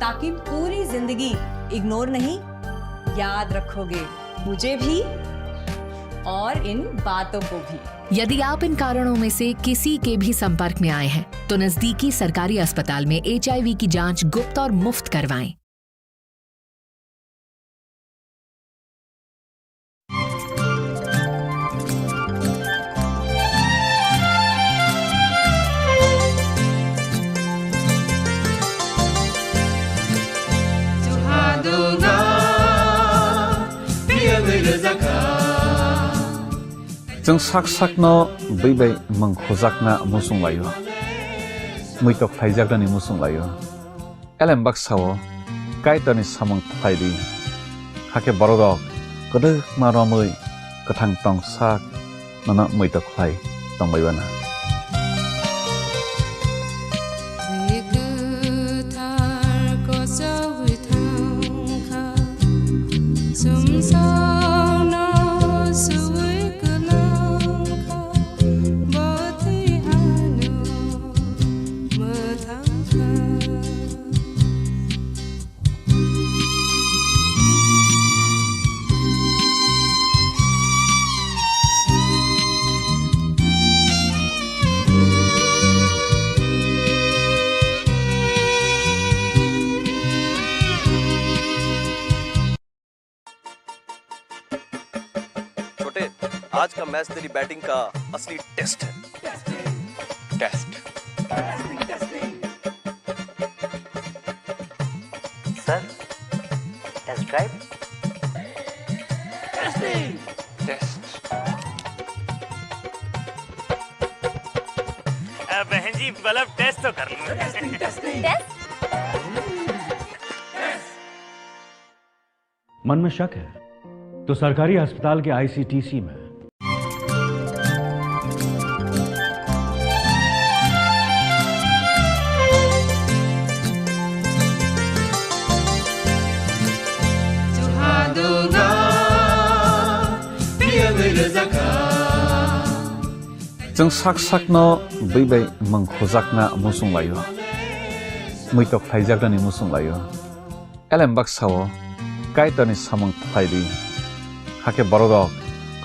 ताकि पूरी जिंदगी इग्नोर नहीं, याद रखोगे मुझे भी और इन बातों को भी। यदि आप इन कारणों में से किसी के भी संपर्क में आए हैं तो नजदीकी सरकारी अस्पताल में HIV की जांच गुप्त और मुफ्त करवाएं। जों साक साकनो बैबाय मंखजाकना मुसुं लायो मैtok फाइजाकनि मुसुं लायो एलेम बाक्साव कायतनि सामं फाइदि हाके बरगक गदो मारमै गथां टं साक नना मैtok फाइ तंबायबाना आज का मैच तेरी बैटिंग का असली टेस्ट है। Test sir, test drive. Test बहन जी मतलब टेस्ट तो कर लो। टेस्ट मन में शक है तो सरकारी अस्पताल के ICTC में जों साक साकनो बैबाय मंखजाकना मुसुं लायो मैtok फाइजाकनि मुसुं लायो एलेम बाक्साव कायतनि सामं फाइदि हाके बरगक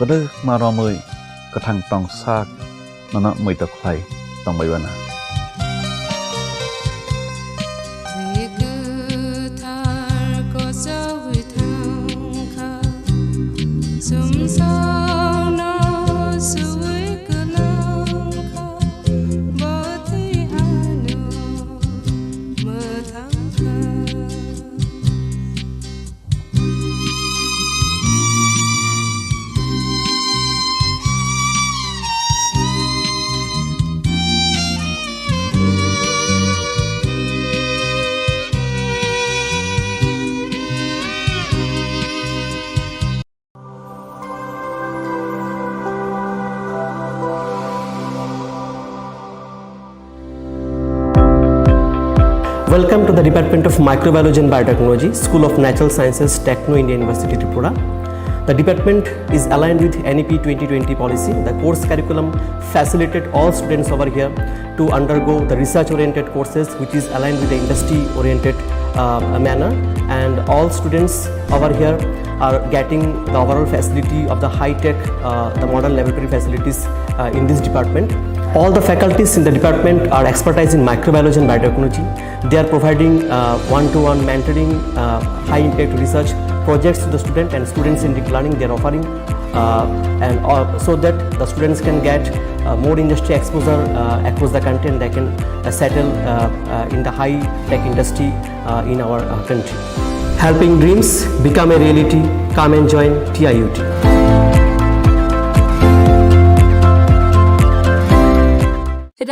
गदो मारमै गथां टं साक नना मैtok phi तंबायबाना Welcome to the Department of Microbiology and Biotechnology, School of Natural Sciences, Techno India University, Tripura. The department is aligned with NEP 2020 policy. The course curriculum facilitated all students over here to undergo the research-oriented courses, which is aligned with the industry-oriented manner. And all students over here are getting the overall facility of the high-tech, the modern laboratory facilities in this department. All the faculties in the department are expertise in microbiology and biotechnology. They are providing one-to-one mentoring, high-impact research projects to the student and students in deep learning. They are offering so that the students can get more industry exposure across the country and they can settle in the high-tech industry in our country. Helping dreams become a reality. Come and join TIUT.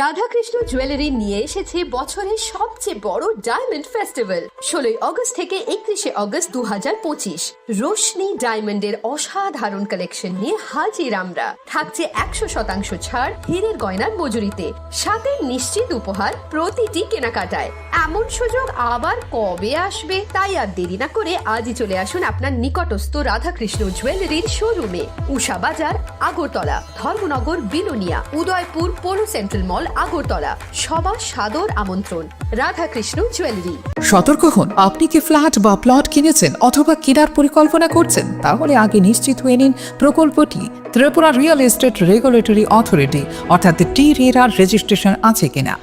Radhakrishna jewellery নিয়ে এসেছে বছরের সবচেয়ে বড় diamond festival 16 August থেকে 31 August 2025 Roshni ডায়মন্ডের অসাধারণ collection নিয়ে হাজির আমরা থাকছে 100% ছাড় হীরের গয়নার মজুরিতে সাথে নিশ্চিত উপহার প্রতিটি কেনাকাটায় এমন সুযোগ আবার কবে আসবে তাই আর দেরি না করে আজই চলে আসুন আপনার নিকটস্থ রাধাকৃষ্ণ জুয়েলারির শোরুমে উষা বাজার আগরতলা ধর্মনগর বিলোনিয়া উদয়পুর পোলো সেন্ট্রাল মল আগরতলা। সবার সাদর আমন্ত্রণ। রাধাকৃষ্ণ জুয়েলারি। সতর্ক হন, আপনি কি ফ্ল্যাট বা প্লট কিনেছেন অথবা কেনার পরিকল্পনা করছেন, তাহলে আগে নিশ্চিত হয়ে নিন প্রকল্পটি Tripura real estate regulatory authority অর্থাৎ টি-রেরার রেজিস্ট্রেশন আছে কিনা।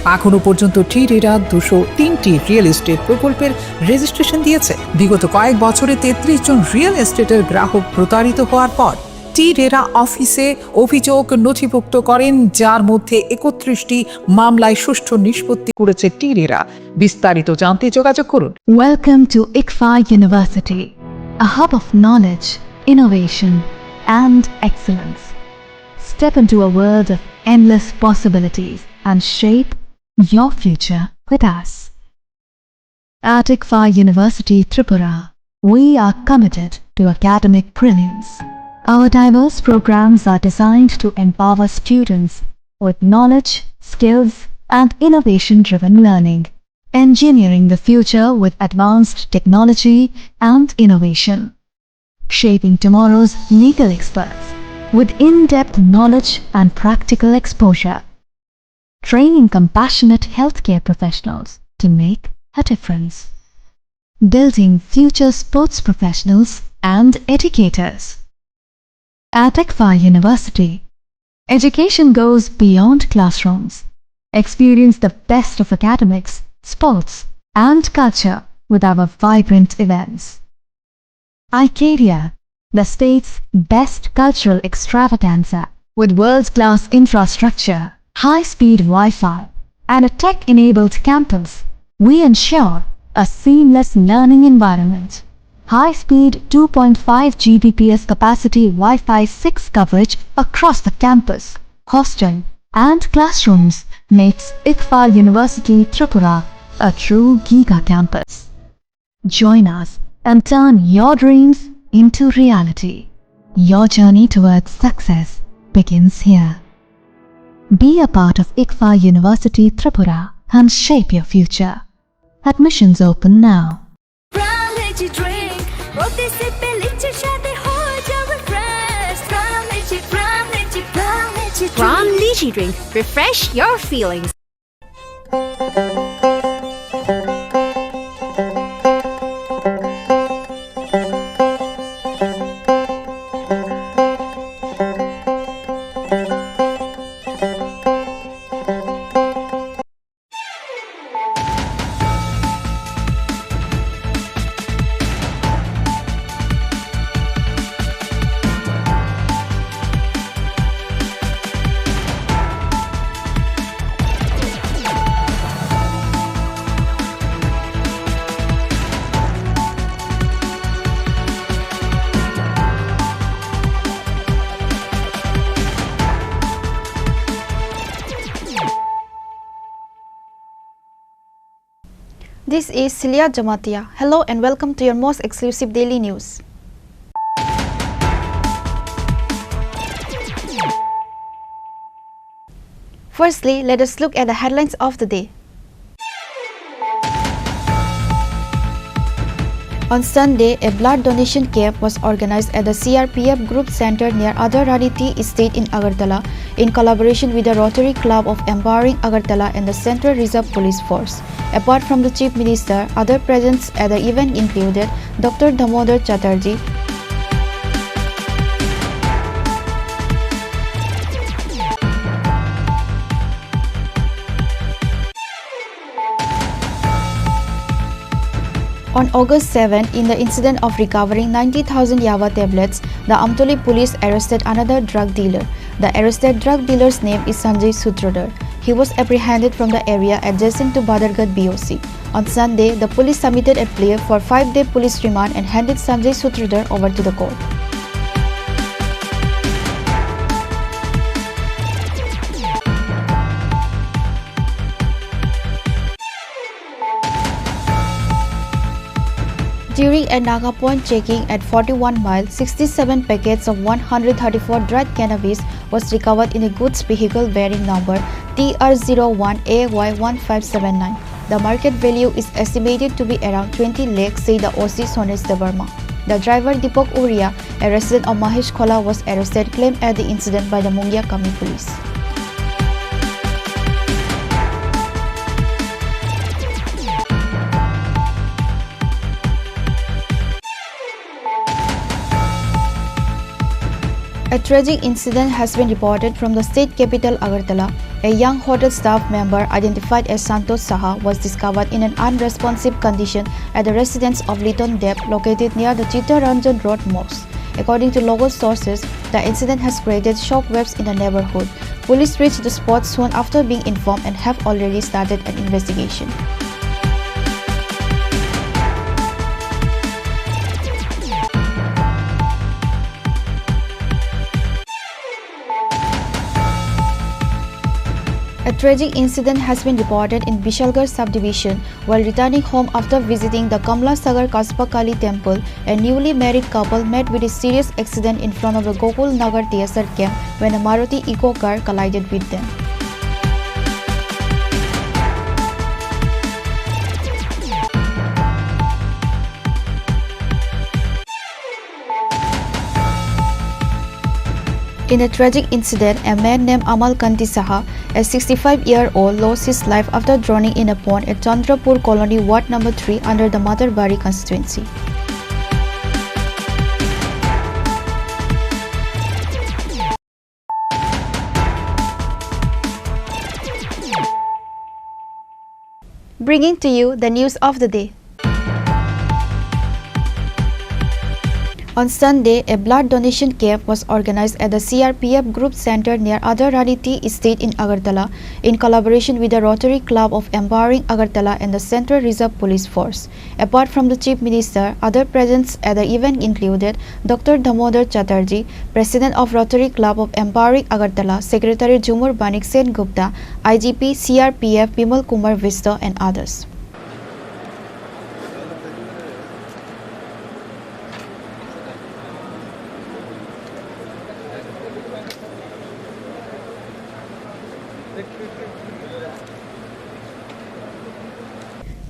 এখনো পর্যন্ত টি-রেরা 203টি রিয়েল এস্টেট প্রকল্পের রেজিস্ট্রেশন দিয়েছে। বিগত কয়েক বছরে 33 জন রিয়েল এস্টেটের গ্রাহক প্রতারিত হওয়ার পর টি-রেরা অফিসে অভিযোগ নথিভুক্ত করেন, যার মধ্যে 31টি মামলায় সুষ্ঠু নিষ্পত্তি করেছে টি-রেরা। বিস্তারিত জানতে যোগাযোগ করুন। Welcome to Englsih University, a hub of knowledge, innovation, and excellence. Step into a world of endless possibilities and shape your future with us. At Englsih University Tripura, we are committed to academic brilliance. Our diverse programs are designed to empower students with knowledge, skills, and innovation-driven learning, engineering the future with advanced technology and innovation, shaping tomorrow's legal experts with in-depth knowledge and practical exposure, training compassionate healthcare professionals to make a difference, building future sports professionals and educators. At Englsih University, education goes beyond classrooms. Experience the best of academics, sports, and culture with our vibrant events. Icaria, the state's best cultural extravaganza, with world-class infrastructure, high-speed Wi-Fi, and a tech-enabled campus, we ensure a seamless learning environment. High-speed 2.5 Gbps capacity Wi-Fi 6 coverage across the campus, hostel, and classrooms makes Englsih University Tripura a true giga campus. Join us and turn your dreams into reality. Your journey towards success begins here. Be a part of Englsih University Tripura and shape your future. Admissions open now. Ram Lychee Drink. Refresh your feelings. This is Celia Jamatia. Hello and welcome to your most exclusive daily news. Firstly, let us look at the headlines of the day. On Sunday, a blood donation camp was organized at the CRPF Group Center near Adarariti Estate in Agartala in collaboration with the Rotary Club of Empowering Agartala and the Central Reserve Police Force. Apart from the Chief Minister, other presents at the event included Dr. Damodar Chatterjee, On August 7, in the incident of recovering 90,000 Yava tablets, the Amtoli police arrested another drug dealer. The arrested drug dealer's name is Sanjay Sutradhar. He was apprehended from the area adjacent to Badargarh BOC. On Sunday, the police submitted a plea for 5-day police remand and handed Sanjay Sutradhar over to the court. During a Naga point checking at 41 Mile, 67 packets of 134 dried cannabis was recovered in a goods vehicle bearing number TR01AY1579. The market value is estimated to be around 20 lakhs, said the OC Sonesh Devarma. The driver Deepak Uria, a resident of Mahesh Khola, was arrested, claimed at the incident by the Mungia Kami police. A tragic incident has been reported from the state capital Agartala. A young hotel staff member identified as Santosh Saha was discovered in an unresponsive condition at the residence of Liton Deb located near the Chittaranjan Road Mosque. According to local sources, the incident has created shockwaves in the neighborhood. Police reached the spot soon after being informed and have already started an investigation. A tragic incident has been reported in Bishalgarh subdivision. While returning home after visiting the Kamla Sagar Kaspa Kali temple, a newly married couple met with a serious accident in front of the Gokul Nagar TSR camp when a Maruti eco car collided with them. In a tragic incident, a man named Amal Kanti Saha, a 65-year-old, lost his life after drowning in a pond at Chandrapur Colony, Ward No. 3 under the Matarbari constituency. Bringing to you the news of the day. On Sunday, a blood donation camp was organized at the CRPF Group Center near Adarani Tea Estate in Agartala in collaboration with the Rotary Club of Empowering Agartala and the Central Reserve Police Force. Apart from the Chief Minister, other presents at the event included Dr. Damodar Chatterjee, President of Rotary Club of Empowering Agartala, Secretary Jumur Banik Sen Gupta, IGP CRPF Bimal Kumar Vista and others.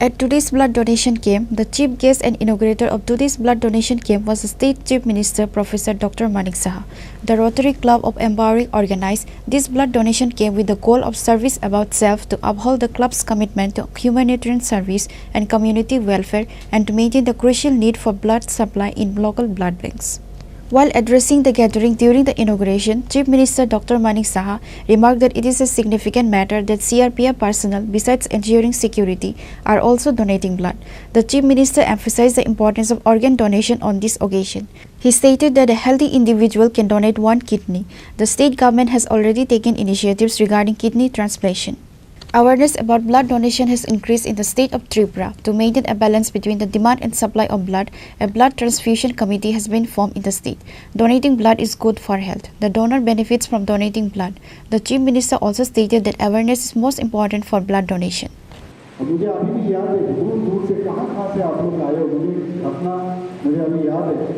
At today's blood donation camp, the chief guest and inaugurator of today's blood donation camp was the State Chief Minister Professor Dr. Manik Saha. The Rotary Club of Empowering organized this blood donation camp with the goal of service about self to uphold the club's commitment to humanitarian service and community welfare and to maintain the crucial need for blood supply in local blood banks. While addressing the gathering during the inauguration, Chief Minister Dr. Manik Saha remarked that it is a significant matter that CRPF personnel, besides ensuring security, are also donating blood. The Chief Minister emphasized the importance of organ donation on this occasion. He stated that a healthy individual can donate one kidney. The state government has already taken initiatives regarding kidney transplantation. Awareness about blood donation has increased in the state of Tripura. To maintain a balance between the demand and supply of blood, a blood transfusion committee has been formed in the state. Donating blood is good for health. The donor benefits from donating blood. The Chief Minister also stated that awareness is most important for blood donation. मुझे अभी भी याद है, दूर दूर से कहाँ से आप लोग आए हो, मुझे अभी याद है।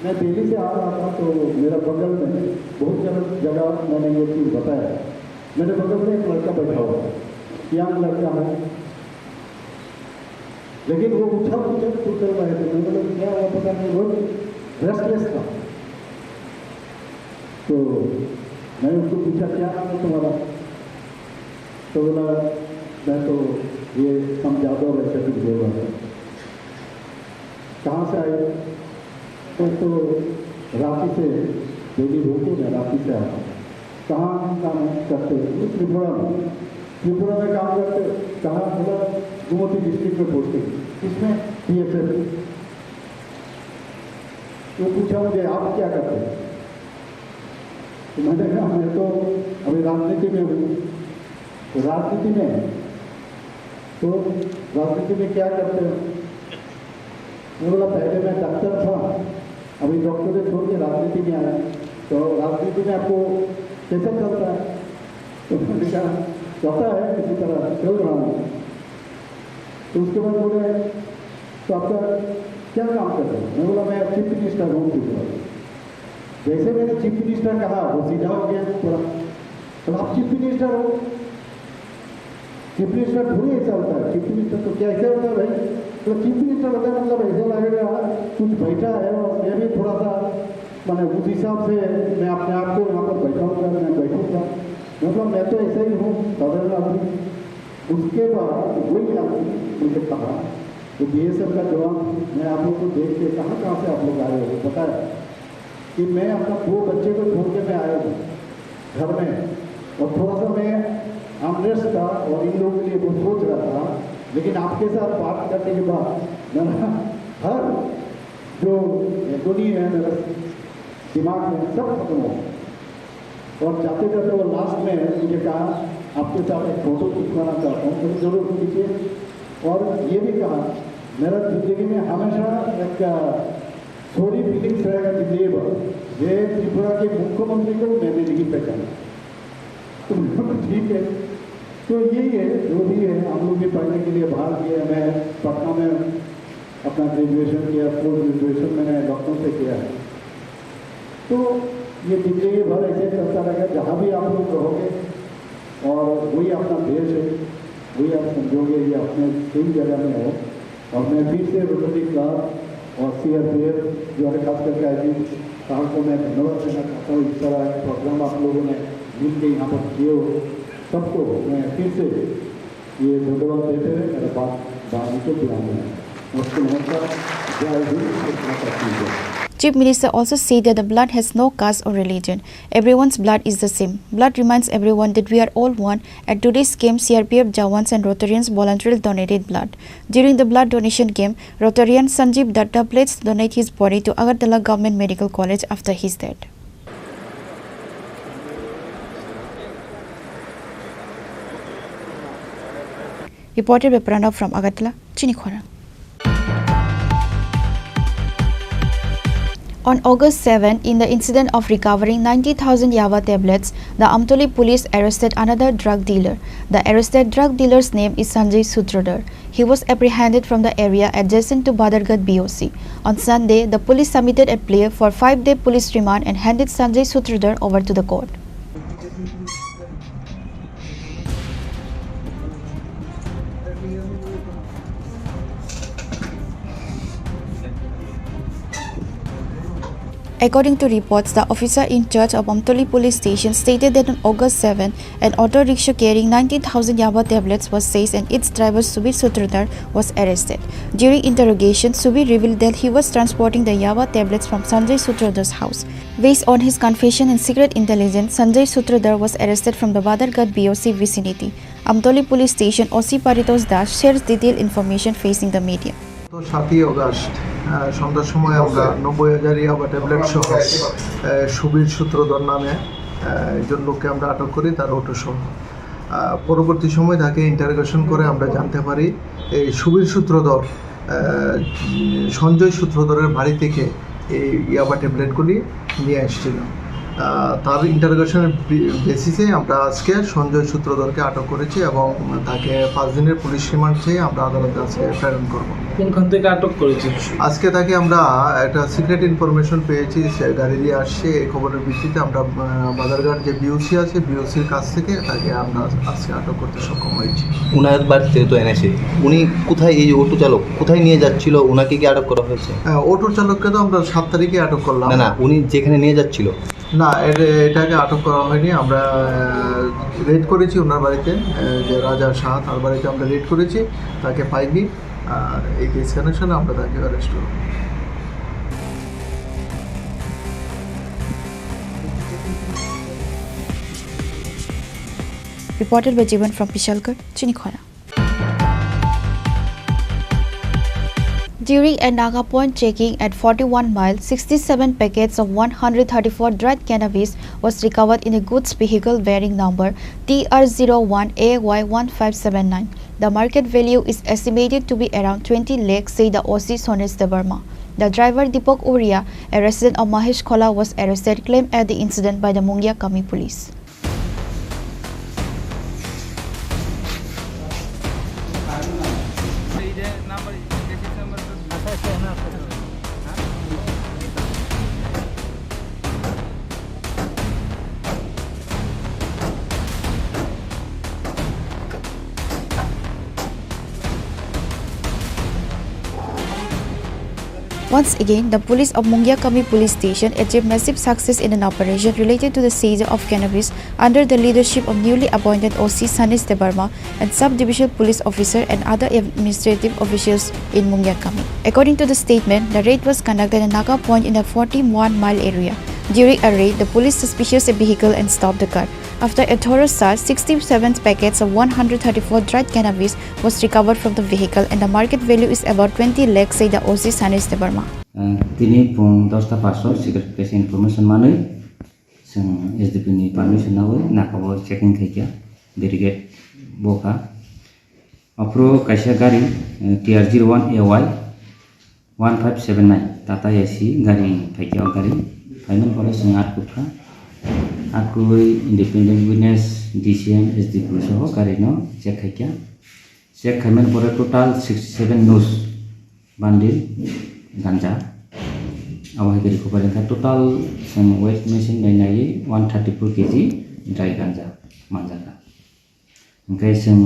मैं दिल्ली से आ रहा था तो मेरा बगल में बहुत जगह मैंने ये चीज़ बताया। मेरे बगल में एक लड़का बैठा हुआ, यंग लड़का है, लेकिन वो उछल रहे थे। मैंने बोला क्या हुआ पता नहीं, वो रेस्टलेस था। तो मैंने उसको पूछा क्या नाम है तुम्हारा, तो बोला मैं तो ये समझाता वैसे कुछ बोल रहा था। कहाँ से आए, तो रांची से, दिल्ली रोको मैं रांची से आया। कहाँ काम करते हो? त्रिपुरा में काम करते। कहाँ? बोला गोमती डिस्ट्रिक्ट में पोस्टिंग। किसमें? PSF। तो पूछा मुझे आप क्या करते हैं? तो मैंने कहा मैं तो अभी राजनीति में हूँ। तो राजनीति में क्या करते हो? बोला पहले मैं डॉक्टर था, अभी डॉक्टर से छोड़ के राजनीति में आया। तो राजनीति में आपको कैसा चलता है? तो मैंने कहा चलता है किसी तरह चल रहा हूँ। तो उसके बाद बोले तो आपका क्या काम कर रहे हो? मैं बोला मैं चीफ मिनिस्टर हूँ त्रिपुरा। जैसे मैंने चीफ मिनिस्टर कहा वो सीधा हो गया थोड़ा। तो आप चीफ मिनिस्टर हो? चीफ मिनिस्टर थोड़ी ऐसा होता है। चीफ मिनिस्टर तो क्या ऐसे होता है भाई? तो चीफ मिनिस्टर होता है मतलब ऐसा लगेगा कुछ बैठा है और मैं भी थोड़ा सा मैंने उस हिसाब से मैं अपने आप को यहाँ पर बैठाऊँगा, मैं बैठूँगा। मतलब मैं तो ऐसा ही हूँ साधारण आदमी। उसके बाद वही आदमी मुझे कहा तो BSF का जवाब मैं आप लोग को देख के कहाँ से आप लोग आए हो बताया। कि मैं अपना 2 बच्चे को छोड़ के मैं आया हूँ घर में, और थोड़ा सा मैं अनरेस्ट था और इन लोगों के लिए वो सोच रहा था, लेकिन आपके साथ बात करने के बाद मेरा हर जो दुनिया है मेरा दिमाग में सब खत्म हो, और जाते जाते वो लास्ट में मुझे कहा आपके साथ एक फ़ोटो खिंचवाना चाहता हूँ, मुझे ज़रूर खींचिए। और ये भी कहा मेरा ज़िंदगी में हमेशा एक सॉरी फीलिंग्स रहेगा कि ये त्रिपुरा के मुख्यमंत्री को मैंने नहीं पहचाना। तो ठीक है, तो यही है जो भी है। हम लोग भी पढ़ने के लिए बाहर गए, मैं पटना में अपना ग्रेजुएशन किया, पोस्ट ग्रेजुएशन मैंने डॉक्टर से किया है। तो ये जिंदगी भर ऐसे चलता रहेगा, जहाँ भी आप लोग रहोगे, और वही अपना देश है, वही आप समझोगे ये अपने सही जगह में हो। और मैं फिर से रोटरी क्लब और CRPF जो है खास करके आई साहब को मैं धन्यवाद देना चाहता हूँ। इस तरह के प्रोग्राम आप लोगों ने मिल के यहाँ पर किए हो, सबको मैं फिर से ये धन्यवाद देते हुए मेरा बात को ध्यान देना। उसको नमस्कार, जय Hind. Chief Minister also said that the blood has no caste or religion. Everyone's blood is the same. Blood reminds everyone that we are all one. At today's game, CRPF Jawans and Rotarians voluntarily donated blood. During the blood donation game, Rotarian Sanjeev Datta pledged to donate his body to Agartala Government Medical College after his death. Reported by Pranav from Agartala, Chini Khorang. On August 7, in the incident of recovering 90,000 Yava tablets, the Amtoli police arrested another drug dealer. The arrested drug dealer's name is Sanjay Sutradar. He was apprehended from the area adjacent to Badargarh BOC. On Sunday, the police submitted a plea for 5-day police remand and handed Sanjay Sutradar over to the court. According to reports, the officer in charge of Amtoli police station stated that on August 7, an auto rickshaw carrying 90,000 Yava tablets was seized and its driver Subir Sutradar was arrested. During interrogation, Subir revealed that he was transporting the Yava tablets from Sanjay Sutradar's house. Based on his confession and secret intelligence, Sanjay Sutradar was arrested from the Badargarh BOC vicinity. Amtoli police station OC Paritos Das shares detailed information facing the media. 7 August সন্ধ্যার সময় আমরা 90,000 ইয়াবা tablet সহ সুবীর সূত্রধর নামে একজন লোককে আমরা আটক করি, তার অটো সহ। পরবর্তী সময় তাকে ইন্টারোগেশন করে আমরা জানতে পারি এই সুবীর সূত্রধর সঞ্জয় সূত্রধরের বাড়ি থেকে এই ইয়াবা ট্যাবলেটগুলি নিয়ে এসেছিল। তার ইন্টারোগেশনের বেসিসে আমরা আজকে সঞ্জয় সূত্রধরকে আটক করেছি এবং তাকে 5 দিনের পুলিশ রিমান্ড চেয়ে আমরা আদালতে আজকে প্রেরণ করব। কোনখান থেকে আটক করেছি? আজকে তাকে আমরা একটা সিক্রেট ইনফরমেশন পেয়েছি, সে গাড়ি দিয়ে আসছে। এই খবরের ভিত্তিতে আমরা বাজারঘাট যে BOC আছে, BOCর কাছ থেকে তাকে আমরা আজকে আটক করতে সক্ষম হয়েছি। উনার বাড়িতে তো এনেছে, উনি কোথায়, এই অটো চালক কোথায় নিয়ে যাচ্ছিল, ওনাকে কি আটক করা হয়েছে? অটো চালককে তো আমরা 7 তারিখে আটক করলাম। না, উনি যেখানে নিয়ে যাচ্ছিল না, এটাকে আটক করা হয়নি। আমরা রেড করেছি ওনার বাড়িতে, যে রাজা শাহ, তার বাড়িতে আমরা রেড করেছি, তাকে পাইনি। আর এই কেস কানেকশনে আমরা তাকে অ্যারেস্ট করব। Reported by Jivan from Pishalkar, Chini Khorang. During a Naga point checking at 41 Mile, 67 packets of 134 dried cannabis was recovered in a goods vehicle bearing number TR01AY1579. The market value is estimated to be around 20 lakhs, said the OC Sones Devarma. The driver Deepak Uria, a resident of Mahesh Khola, was arrested, claimed at the incident by the Mungia Kami police. Once again, the police of Mungia Kami police station achieved massive success in an operation related to the seizure of cannabis under the leadership of newly appointed OC Sanis Debarma and sub-division police officer and other administrative officials in Mungia Kami. According to the statement, the raid was conducted at Naga Point in the 41 Mile area. During a raid, the police suspicious a vehicle and stopped the car. After a thorough search, 67 packets of 134 dried cannabis was recovered from the vehicle and the market value is about 20 lakhs, said the OC Sanis Debarma. Tini pung 10:05 secret case information manui sing SDP ni permission nawe nakabo checking khaikya delegate boka apro kaisa gari TR01AY 1579 Tata AC gari khaikya gari final pore sing atkutra akui independent witness DCM SDP soho gari no check khaikya check khamen pore total 67 nose bundle ganja awal dari kuparan total sama weight machine naik 134 kg dry ganja manjaka engkai sem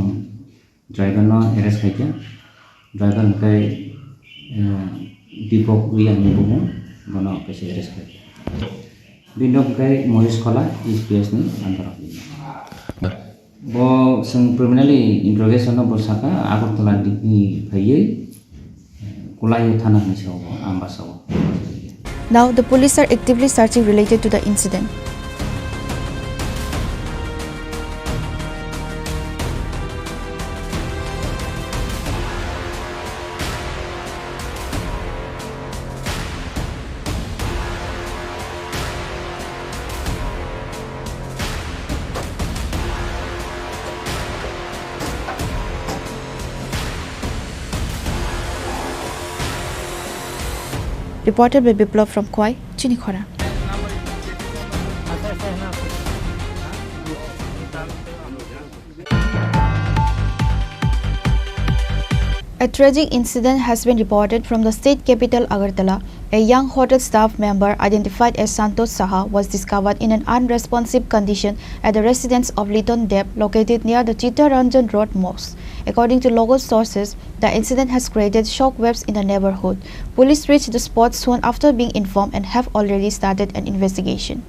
driver no arrest kaya driver engkai dipok wiang bumu gono pesi arrest kaya bino engkai mois kola SPS ni antara bo sem criminally interrogation no bosaka aku telah di kaya kulai thana ni sawo amba sawo. Now, the police are actively searching related to the incident. Reported by Biplov from Kwai, Chini Khorang. A tragic incident has been reported from the state capital Agartala. A young hotel staff member identified as Santosh Saha was discovered in an unresponsive condition at the residence of Liton Deb located near the Chittaranjan Road Mosque. According to local sources, the incident has created shockwaves in the neighborhood. Police reached the spot soon after being informed and have already started an investigation.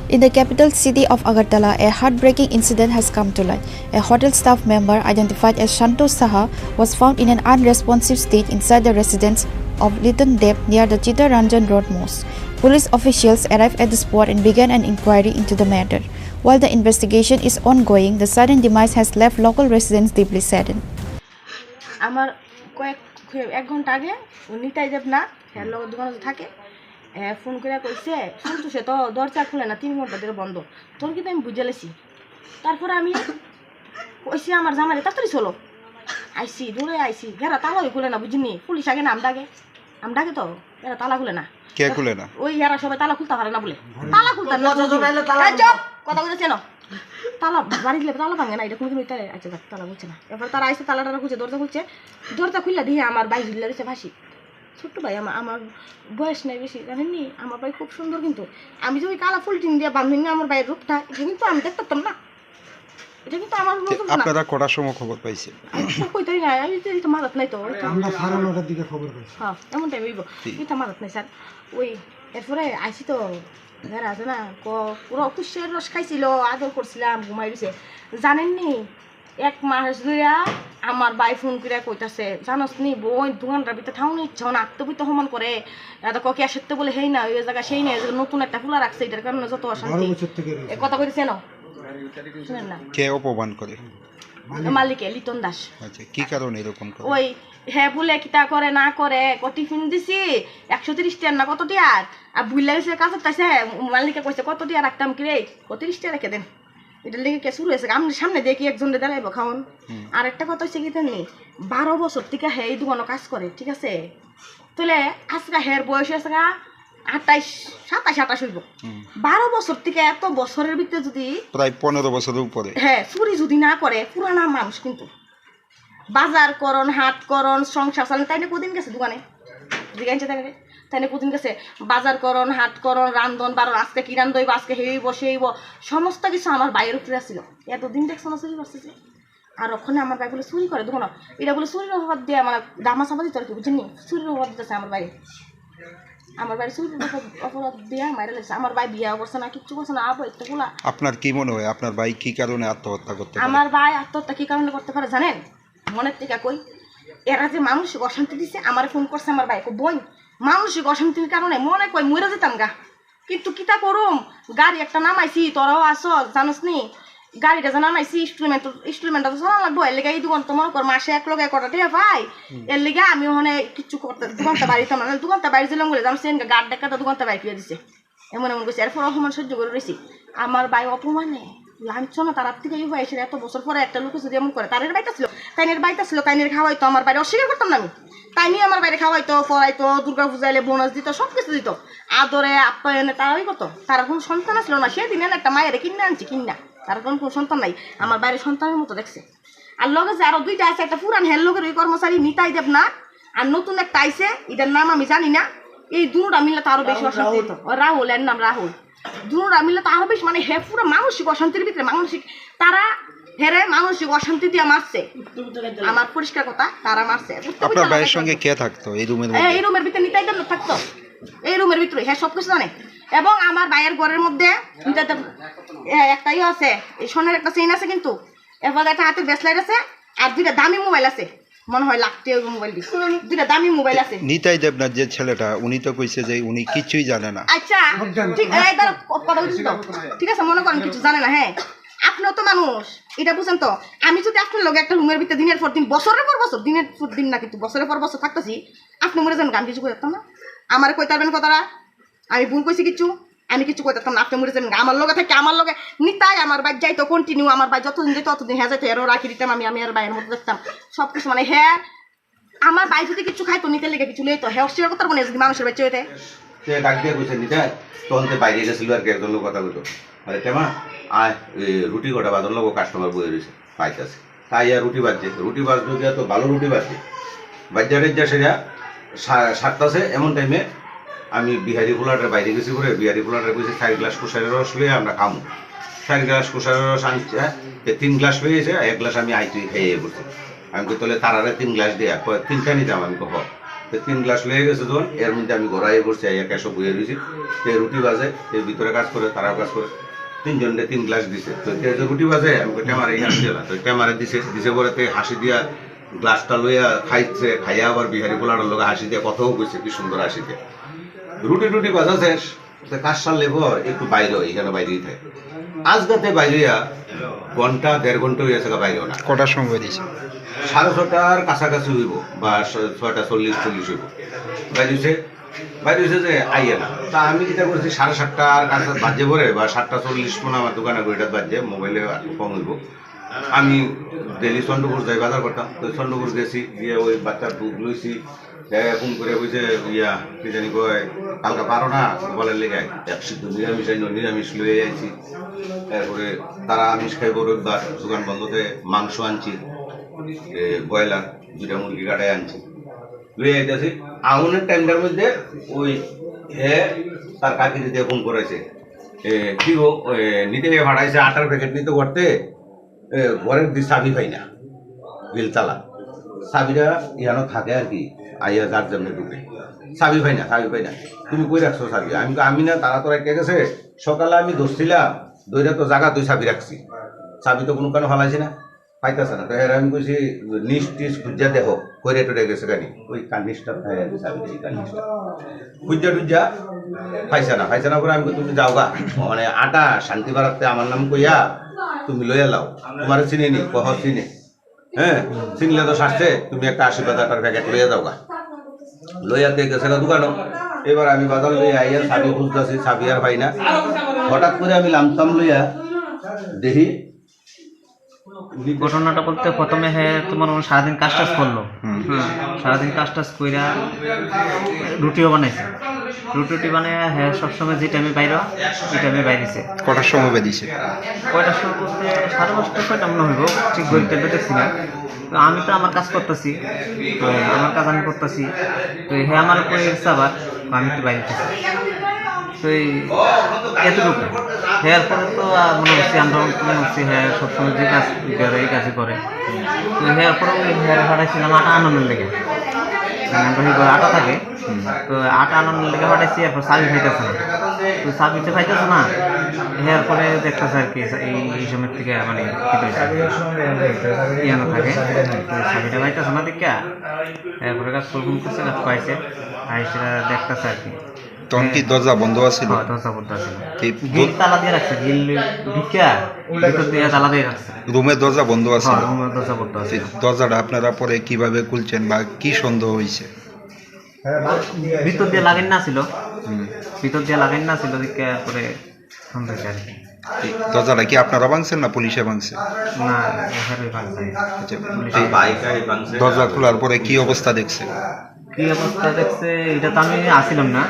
In the capital city of Agartala, a heartbreaking incident has come to light. A hotel staff member identified as Santosh Saha was found in an unresponsive state inside the residence of Liton Deb near the Chittaranjan Road Mosque. Police officials arrived at the spot and began an inquiry into the matter. While the investigation is ongoing, the sudden demise has left local residents deeply saddened. আমার এক ঘন্টা আগে নিতাই দেব না হ্যাঁ লোক দোকানে থাকে phone করে কইছে শুনতো সে তো দরজা খুলে না 3 ঘন্টা ধরে বন্ধ তোর কি আমি বুঝে লেছি তারপর আমি কইছি আমার জামাইরে তাড়াতাড়ি চলো আইসি দূরে আইসি এরা তালা খুলে না বুঝিনি পুলিশ আগে নাম ডাকে তো এরা তালা খুলে না কে খুলে না ওই এরা সবাই তালা খুলতে পারে না বলে তালা খুলতে না কথা বলছে না তালা বাড়ি গেলে তালা ভাঙে না এটা কোনোদিন ওইটা আচ্ছা তালা বলছে না এবার তারা আইসে তালাটা খুলছে দরজা খুললে দিয়ে আমার ভাই ঝুলে রয়েছে ফাঁসি ছোট্ট ভাই আমার বয়স নাই বেশি জানেননি আমার ভাই খুব সুন্দর কিন্তু আমি যে ওই কালা ফুলটিন দিয়ে বাঁধিনি আমার ভাইয়ের রূপটা এটা কিন্তু আমি দেখতাম না এটা কিন্তু আমার আপনারা কটার সময় খবর পাইছেন কইতাই না আমি তো মারাত নাই তো আমরা 9:30টার দিকে খবর পাইছি হ্যাঁ এমন টাইম হইব এটা মারাত নাই স্যার ওই এরপরে আইসি তো যারা আছে না পুরো কুশের রস খাইছিল আদর করছিলাম ঘুমাই দিছে জানেননি 1 মাস ধরে আমার ভাই ফোন করে কইতাছে জানোস নি বই দোকানটার ভিতরে ঠাউনি ইচ্ছা না আত্মবিত সমান করে এটা ককে আসতে বলে হেই না ওই জায়গা সেই না নতুন একটা ফুলা রাখছে এটার কারণে যত অশান্তি কথা কইতেছে না শুনেন না কে অপমান করে মালিকে লিটন দাস আচ্ছা কি কারণে এরকম করে ওই হ্যাঁ বলে কিতা করে না করে টিফিন দিছি 130 টাকা না কত টিয়ার আর ভুলে গেছে কাছে তাইছে মালিকে কইছে কত টিয়া রাখতাম কি রে 30 টাকা রেখে দেন এটা লেগে কে শুরু হয়েছে আমি সামনে দেখি একজন দাঁড়াইব খাওন আর একটা কথা হচ্ছে কি জানি 12 বছর থেকে হে এই দোকানে কাজ করে ঠিক আছে তাহলে আজকে হের বয়স আছে 27-28 হইব 12 বছর থেকে এত বছরের ভিতরে যদি প্রায় 15 বছরের উপরে হ্যাঁ চুরি যদি না করে পুরানা মানুষ কিন্তু বাজার করন হাট করন সংসার চালান তাই না কদিন গেছে দোকানে জিজ্ঞাসা থাকে তাই না কদিন গেছে বাজার করন হাট করন রান্ধন বারণ আজকে কি রান্ধ হইব আজকে হেইব সেইব সমস্ত কিছু আমার বাইরের উপরে আসছিল এতদিন দেখছো না চুরি করতেছে আর ওখানে আমার ভাই বলে চুরি করে দোকান এটা বলে চুরির অভাব দিয়ে আমার দামা চাপা দিতে আর কি বুঝিনি চুরির অভাব দিতেছে আমার বাইরে আমার বাড়ি চুরি অপরাধ দিয়া মাইরা লাগছে আমার ভাই বিয়া করছে না কিচ্ছু করছে না আবো একটা গুলা আপনার কি মনে হয় আপনার ভাই কি কারণে আত্মহত্যা করতে পারে? আমার ভাই আত্মহত্যা কি কারণে করতে পারে জানেন মনের থেকে কই এরা যে মানসিক অশান্তি দিছে আমার ফোন করছে আমার ভাই বোন মানসিক অশান্তির কারণে মনে কই মরে যেতাম গা কিন্তু কিতা করুম গাড়ি একটা নামাইছি তোরাও আসো জানোস নি গাড়িটা যে নামাইছি ইনস্টলমেন্টটা তো চালান লাগবো এর লেগে এই দোকান তো মনে কর মাসে এক লগে কটা টিয়া ভাই এর লেগে আমি ওখানে কিচ্ছু করতে দোকানটা বাড়িতাম না দোকানটা বাড়ি ছিলাম বলে জানো সেন গাড় ডাক্কা দোকানটা বাড়ি ফিরে দিছে এমন এমন করছে এরপর অপমান সহ্য করে রয়েছি আমার ভাই অপমানে লাঞ্ছনা তার থেকে এই হয়েছে এত বছর পরে একটা লোক যদি এমন করে তাদের বাইটা ছিল তাইনের খাওয়াইতো আমার বাইরে অস্বীকার করতাম না আমি তাই নিয়ে আমার বাইরে খাওয়াইতো পড়াইতো দুর্গা পূজাইলে বোনাস দিত সব কিছু দিত আদরে আপ্যায়নে তারাই কত তার কোনো সন্তান আসলো না সেদিন একটা মায়ের কিনে আনছি কিনা তার কোনো সন্তান নাই আমার বাইরে সন্তানের মতো দেখছে আর লগে যে আরো দুইটা আছে একটা পুরান হের লোকের ওই কর্মচারী নিতাই দেব না আর নতুন একটা আইছে এটার নাম আমি জানি না এই দুটা মিললে তো আরো বেশি অশান্তি হতো রাহুল এর নাম রাহুল দুটা মিললে তো আরো বেশি মানে হে পুরো মানসিক অশান্তির ভিতরে মানসিক তারা হেরে মানসিক অশান্তি দিয়ে মারছে আমার পরিষ্কার কথা তারা মারছে আপনার ভাইয়ের সঙ্গে কে থাকতো এই রুমের মধ্যে? এই রুমের ভিতরে নিতাই দেব থাকতো এই রুমের ভিতরে হ্যাঁ সবকিছু জানে এবং আমার ভাইয়ের ঘরের মধ্যে একটাই আছে এই সোনার একটা চেইন আছে কিন্তু এরপর একটা হাতের ব্রেসলেট আছে আর দুইটা দামি মোবাইল আছে মনে হয় লাগতে মোবাইল দুইটা দামি মোবাইল আছে নিতাই দেবনাথ যে ছেলেটা উনি তো কইছে যে উনি কিছুই জানে না। আচ্ছা ঠিক কথা বলছি তো ঠিক আছে মনে করেন কিছু জানে না হ্যাঁ আপনিও তো মানুষ এটা বুঝেন তো আমি যদি আপনার লগে একটা রুমের ভিতরে দিনের পর দিন বছরের পর বছর দিনের পর দিন না কিন্তু বছরের পর বছর থাকতেছি আপনি মরে যান আমি কিছু করতাম না আমার কই তারবেন কথাটা আমি ভুল কইছি কিছু আমি কিছু করতাম না আপনি মরে যাবেন আমার লগে থেকে আমার লগে নিতাই আমার বাইক যাইতো কন্টিনিউ আমার বাইক যতদিন যাইতো ততদিন হ্যাঁ যাইতো এরও রাখি দিতাম আমি আর বাইয়ের মতো দেখতাম সব কিছু মানে হ্যাঁ আমার বাইক যদি কিছু খাইতো নিতে লেগে কিছু লইতো হ্যাঁ অস্বীকার করতে পারবো না যদি মানুষের বাচ্চা হইতে সে ডাক দিয়ে কইছে নিতাই তখন বাইরে গেছিল আর কি একজন লোক কথা বলতো আরে তেমা আয় রুটি কটা বাজার লোক কাস্টমার বয়ে রয়েছে পাইতেছে তাই আর রুটি বাজবে গিয়া তো ভালো রুটি বাজবে বাজারের যা সেটা সারতাছে এমন টাইমে আমি বিহারি পোলাটের বাইরে গেছি করে বিহারি পোলাটের কইছি 4 গ্লাস কুসারের রস লইয়া আমরা খামু 4 গ্লাস কুসারের রস আনছি 3 গ্লাস হয়েছে 1 গ্লাস আমি আইতুই খেয়ে পড়ছি আমি কই তাহলে তারারে 3 গ্লাস দিয়া 3টা নিতাম আমি কহ 3 গ্লাস লয়ে গেছে যখন এর মধ্যে আমি ঘোরাই পড়ছি আইয়া ক্যাশো বয়ে রয়েছি সে রুটি বাজে এর ভিতরে কাজ করে তারাও কাজ করে 3 জনকে 3 গ্লাস দিছে তো যে রুটি বাজে আমি কই টেমারে এই হাসি দিলা তো টেমারে দিছে পরে হাসি দিয়া গ্লাসটা লইয়া খাইছে খাইয়া আবার বিহারি পোলাটের লোক হাসি দিয়া কথাও কইছে কি সুন্দর হাসি দিয়ে রুটি বাজা শেষ কাজ সারলে পর একটু বাইরে এখানে বাইরেই থাকে আজগাতে বাইরেয়া ঘন্টা 1.5 ঘন্টা হয়ে গেছে বাইরেও না কটার সময় দিয়েছে 6:30টার কাছাকাছি হইব বা 6:40 হইব বাইরে হয়েছে যে আইয়ে না তা আমি যেটা করছি 7:30টার কাছে বাজে পরে বা 7:40 মনে আমার দোকানে বইটা বাজে মোবাইলে কম হইব আমি ডেলি চন্দ্রপুর যাই বাজার করতাম তো চন্দ্রপুর গেছি গিয়ে ওই বাচ্চার দুধ লইছি ফোন করে বলছে ইয়া কি জানি কয় কালকে পারো না বলার লেগে সিদ্ধ নিরামিষ লয়ে আইছি তারপরে তারা আমিষ খাইব রোববার দোকান বন্ধতে মাংস আনছি ব্রয়লার 2টা মুরগি কাটাই আনছি লয়ে আইতেছি আউনের টাইমটার মধ্যে ওই তার কাকি দিয়ে ফোন করেছে কি গো নিতে ভাড়াইছে আটার প্যাকেট নিতে করতে ঘরের দিয়ে চাবি পাই না গেল চালা চাবিটা ইয়ানো থাকে আর কি আইয়া যার জন্য ঢুকে চাবি পাই না তুমি কই রাখছো চাবি আমি না তারা তো রেখে গেছে সকালে আমি ধরছিলাম দইটা তো জায়গা তুই চাবি রাখছি চাবি তো কোনো কারণে ফেলাইছি না পাইতেছে না তো এর আমি কইছি নিচ খুঁজা দেখো কইরে টরে গেছে গানি ওই কানিসটা চাবি এই কানিসটা খুঁজা পাইছে না করে আমি তুমি যাওগা মানে আটা শান্তি বাড়াতে আমার নাম কইয়া তুমি লইয়া লাও তোমার চিনি নি কহ চিনি হ্যাঁ চিনলে তো শাসছে তুমি একটা 80 টাকার প্যাকেট লইয়া যাওগা লইয়াতে গেছে না দোকানও এবার আমি বাজার লইয়া আইয়া চাবি খুঁজতেছি চাবি আর পাই না হঠাৎ করে আমি লামসাম লইয়া দেখি ঘটনাটা বলতে প্রথমে তোমার সারাদিন কাজ টাজ করলো সারাদিন কাজ টাজ কইরা রুটিও বানাইছে রুটি বানায় হ্যাঁ সবসময় যে টাইমে বাইরে ওই টাইমে বাইরেছে কটার সময় বেরিয়েছে কয়টার সময় বলতে 5:30 কয়টা মনে হইব ঠিক ঘড়িতে দেখছি না তো আমি তো আমার কাজ করতেছি তো আমার কাজ আমি করতেছি তো হ্যাঁ আমার উপরে আবার আমি তো বাইরে তো এতটুকু হেয়ার পরে তো মনে হচ্ছে আমরা মনে হচ্ছে হ্যাঁ সবসময় যে কাজ করে এই কাজই করে তো হেয়ার পরে ওই হেয়ার ভাড়াইছিলাম আটা আনন্দের লেগে আটা থাকে, তো আটা আনানোর লেগে পাঠাইছি, এরপর চাবি খাইতেছে না, তো চাবিতে খাইতেছে না, এরপরে দেখতেছে আর কি এই সময় থেকে মানে ইয়ানো থাকে, তো চাবিটা খাইতেছে না দেখা, এরপরে কাজ ফোন করছে, কাজ পাইছে, আর সেটা দেখতেছে আর কি। তখন কি দরজা বন্ধ আছিল? দরজা বন্ধ আছিল, গিল তালা দিয়ে রাখছে, গিল ঢুকিয়া ভিতর দিয়ে তালা দিয়ে রাখছে। রুমের দরজা বন্ধ আছিল? রুমের দরজা বন্ধ আছিল। দরজাটা আপনারা পরে কিভাবে খুলছেন বা কি সন্দেহ হয়েছে? ভিতর দিয়ে লাগাই না ছিল, ভিতর দিয়ে লাগাই না ছিল, পরে সন্দেহ আর কি। দরজাটা কি আপনারা ভাঙছেন না পুলিশে ভাঙছে? না, ভাঙছে। দরজা খোলার পরে কি অবস্থা দেখছে? কি অবস্থা দেখছে এটা তো আমি আসিলাম না,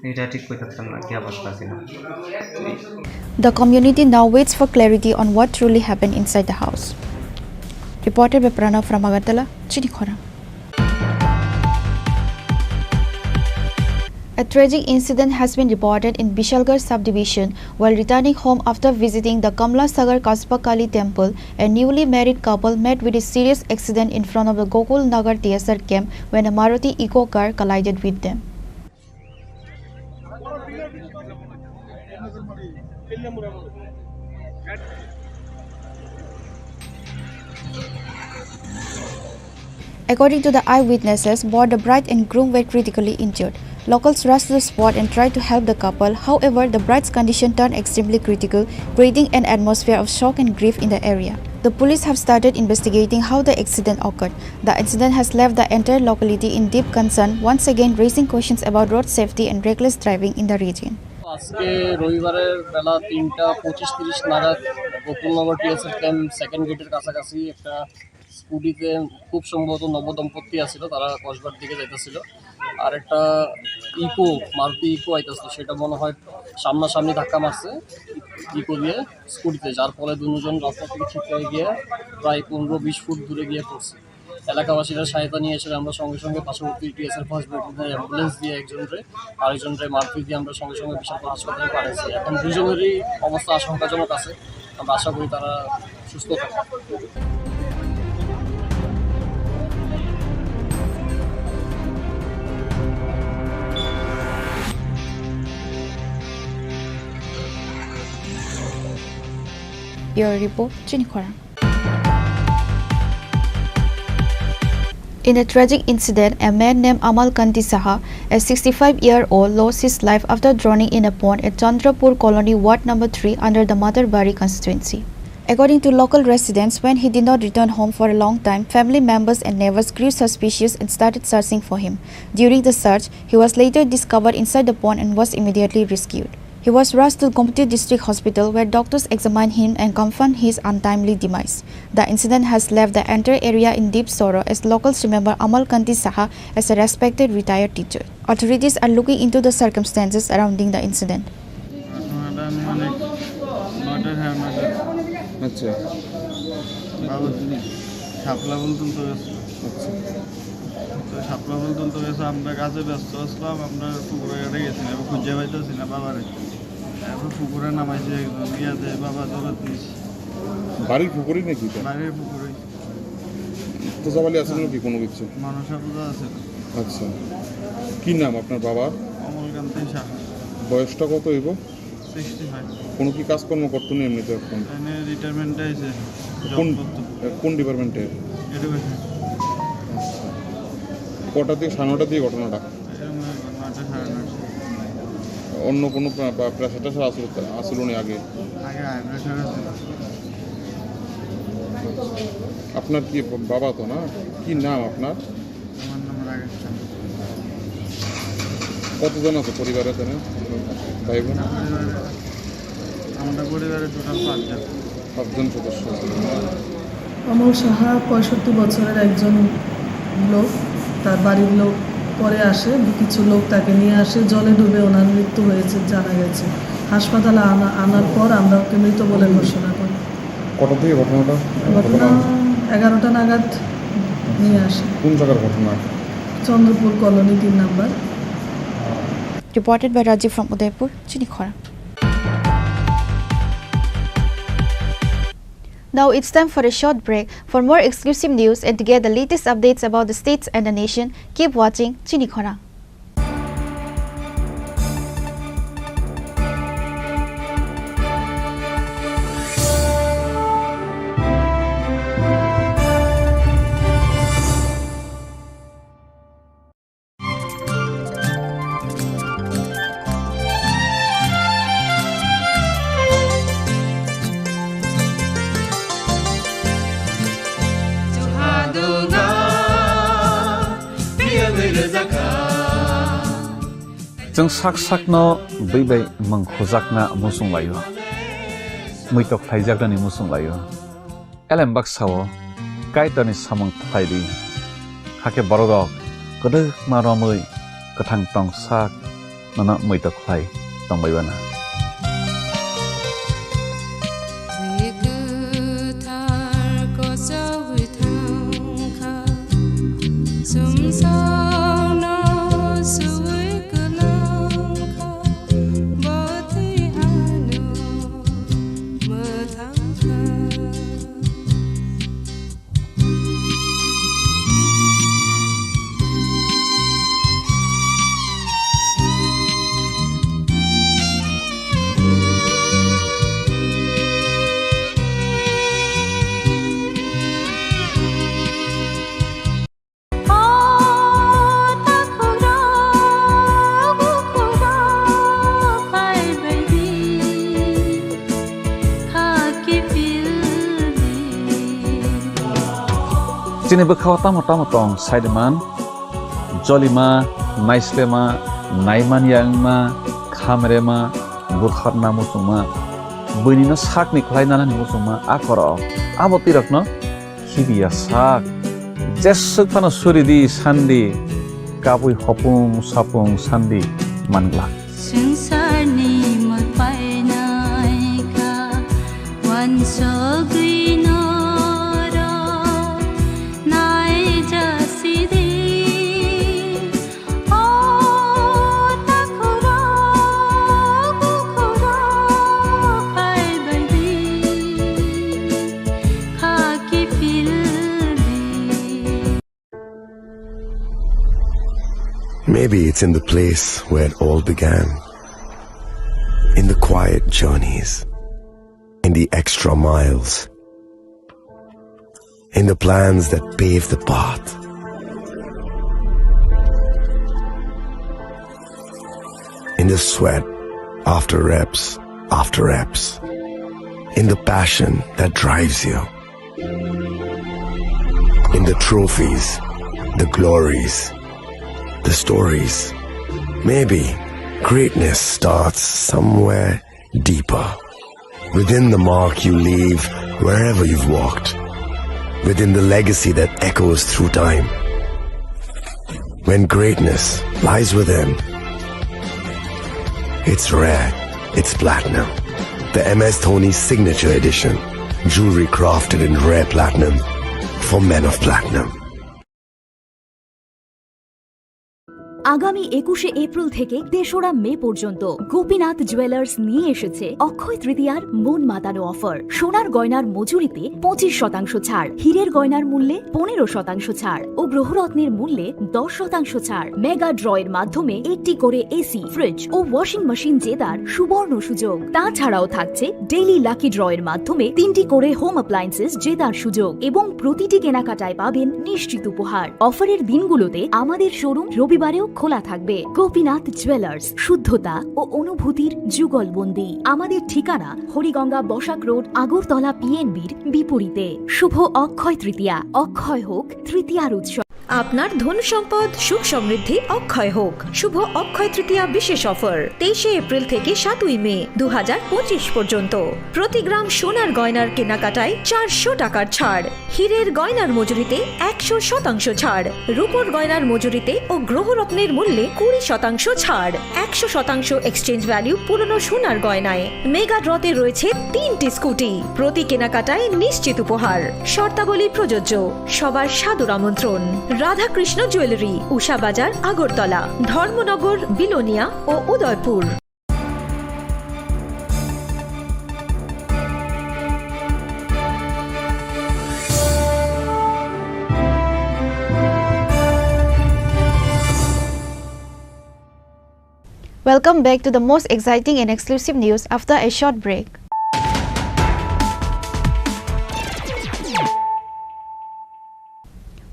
এটা ঠিক কইতে পারতাম না কি অবস্থা ছিল। The community now waits for clarity on what truly happened inside the house. Reported by Pranav from Agartala, Chini Khorang. A tragic incident has been reported in Bishalgarh subdivision while returning home after visiting the Kamla Sagar Kasba Kali temple. A newly married couple met with a serious accident in front of the Gokul Nagar TSR camp when a Maruti Eco car collided with them. According to the eyewitnesses, both the bride and groom were critically injured. Locals rushed to the spot and tried to help the couple. However, the bride's condition turned extremely critical, creating an atmosphere of shock and grief in the area. The police have started investigating how the accident occurred. The incident has left the entire locality in deep concern, once again raising questions about road safety and reckless driving in the region. আজকে রবিবারের বেলা 3:25-30 নাগাদ Gokulnagar টিএসএর camp second গেটের কাছাকাছি একটা স্কুটিতে খুব সম্ভবত নবদম্পতি আছিল, তারা কসবার দিকে যাইতেছিল, আর একটা মারুতি ইকো আইতেছিল, সেটা মনে হয় সামনাসামনি ধাক্কা মারছে ইকো দিয়ে স্কুটিতে, যার ফলে দুজন রাস্তা থেকে ছিটকে গিয়ে প্রায় 15-20 ফুট দূরে গিয়ে পড়ছে। এলাকাবাসীরা সহায়তা নিয়ে এসে আমরা সঙ্গে সঙ্গে পার্শ্ববর্তী টিএসএর ফার্স্ট ব্রিগেডের অ্যাম্বুলেন্স দিয়ে একজনরে, আরেকজনরে মারুতি দিয়ে আমরা সঙ্গে সঙ্গে বিশালগড় হাসপাতালে পাঠাইছি। এখন দুজনেরই অবস্থা আশঙ্কাজনক আছে, আমরা আশা করি তারা সুস্থ থাকে। Your report, Chini Khorang. In a tragic incident, a man named Amal Kanti Saha, a 65-year-old, lost his life after drowning in a pond at Chandrapur Colony, Ward number 3 under the Matarbari constituency. According to local residents, when he did not return home for a long time, family members and neighbors grew suspicious and started searching for him. During the search, he was later discovered inside the pond and was immediately rescued. He was rushed to Gomti District Hospital where doctors examined him and confirmed his untimely demise. The incident has left the entire area in deep sorrow as locals remember Amal Kanti Saha as a respected retired teacher. Authorities are looking into the circumstances surrounding the incident. আচ্ছা, শাপলা বলতুন তো শাপলা বলতুন তো গেছে, আমরা কাজে ব্যস্ত আসলাম, আমরা পুকুরে ঘাটে গেছিলাম, এবার খুঁজে পাইতেছি না বাবারে, এবার পুকুরে নামাইছি একজন ইয়াতে, বাবা দৌড়াত নিয়েছি। বাড়ির পুকুরই নাকি? বাড়ির পুকুরে পূজা বালি আছে নাকি কোনো কিছু? মনসা পূজা আছে। আচ্ছা, কি নাম আপনার বাবার? অমলকান্তি সাহা। বয়সটা কত হইব? 65। কোনো কি কাজকর্ম করতো না এমনিতে? এখন রিটায়ারমেন্টে আছে। কোন ডিপার্টমেন্টে? এডুকেশন। আচ্ছা, কটা থেকে 9:30 দিয়ে ঘটনাটা? অন্য কোনো প্রেশার টেশার আসলো না আগে? আপনার কি বাবা তো না? কি নাম আপনার? আমার নাম রাকেশ চন্দ্র। কতজন আছে পরিবারে? ভাই বোন? আমাদের পরিবারে টোটাল 5 জন সদস্য আছে। অমল সাহা 65 বছরের একজন লোক, তার বাড়ির লোক পরে আসে, কিছু লোক তাকে নিয়ে আসে, জলে ডুবে ওনার মৃত্যু হয়েছে জানা গেছে। হাসপাতালে আনার পর আমরা ওকে মৃত বলে ঘোষণা করি। কটা থেকে ঘটনাটা? ঘটনা 11টা নাগাদ নিয়ে আসে। কোন জায়গার ঘটনা? Chandrapur colony 3 number. Reported by Rajiv from Udaipur, Chini Khorang. Now it's time for a short break. For more exclusive news and to get the latest updates about the states and the nation, keep watching Chini Khorang. जों sak no bai mangkhojakna musung layo muitok thaijakdani musung layo elembak sawo kaitani samang thaidi hake borodok kodok maromui kathang tong sak nana muitok thai tongbaibana Chini bekhaw tamo tong saideman jolima naislema naiman yangma khamrema bukharna musuma bunina sakni khlainana ni musuma akoro abo tirakno hibiya sak jesuk pano suridi sandi kapui hopung sapung sandi mangla sengsarni mapainai ka wansogui Maybe it's in the place where it all began. In the quiet journeys. In the extra miles. In the plans that pave the path. In the sweat after reps. In the passion that drives you. In the trophies, the glories, the stories. Maybe greatness starts somewhere deeper. Within the mark you leave wherever you've walked. Within the legacy that echoes through time. When greatness lies within, it's rare, it's platinum. The MS Dhoni Signature Edition. Jewelry crafted in rare platinum for men of platinum. আগামী 21শে April থেকে ৩রা মে পর্যন্ত Gopinath jewellers নিয়ে এসেছে অক্ষয় তৃতীয়ার মন মাতানো offer. সোনার গয়নার মজুরিতে 25% ছাড়, হীরের গয়নার মূল্যে 15% ছাড় ও গ্রহরত্নের মূল্যে 10% ছাড়। মেগা ড্রয়ের মাধ্যমে একটি করে এসি, ফ্রিজ ও ওয়াশিং মেশিন জেতার সুবর্ণ সুযোগ। তাছাড়াও থাকছে ডেইলি লাকি ড্রয়ের মাধ্যমে 3টি করে হোম অ্যাপ্লায়েন্সেস জেতার সুযোগ এবং প্রতিটি কেনাকাটায় পাবেন নিশ্চিত উপহার। অফারের দিনগুলোতে আমাদের শোরুম রবিবারেও খোলা থাকবে। গোপীনাথ জুয়েলার্স, শুদ্ধতা ও অনুভূতির যুগলবন্দি। আমাদের ঠিকানা হরিগঙ্গা বসাক রোড, আগরতলা পিএনবির বিপরীতে। শুভ অক্ষয় তৃতীয়া, অক্ষয় হোক তৃতীয়ার উৎসব। আপনার ধন সম্পদ সুখ সমৃদ্ধি অক্ষয় হোক। শুভ অক্ষয় তৃতীয়া বিশেষ অফার 23শে এপ্রিল থেকে 7ই মে 2025 পর্যন্ত। প্রতি গ্রাম সোনার গয়নার কেনাকাটায় 400 টাকার ছাড়, হীরের গয়নার মজুরিতে 100% ছাড়, রূপোর গয়নার মজুরিতে ও গ্রহরত্নের মূল্যে 20% ছাড়, 100% এক্সচেঞ্জ ভ্যালু পুরনো সোনার গয়নায়। মেগা ড্রতে রয়েছে 3টি স্কুটি, প্রতি কেনাকাটায় নিশ্চিত উপহার। শর্তাবলী প্রযোজ্য। সবার সাদর আমন্ত্রণ। রাধাকৃষ্ণ জুয়েলারি, উষা বাজার, আগরতলা, ধর্মনগর, বিলোনিয়া ও Udaipur. Welcome back to the most exciting and exclusive news after a short break.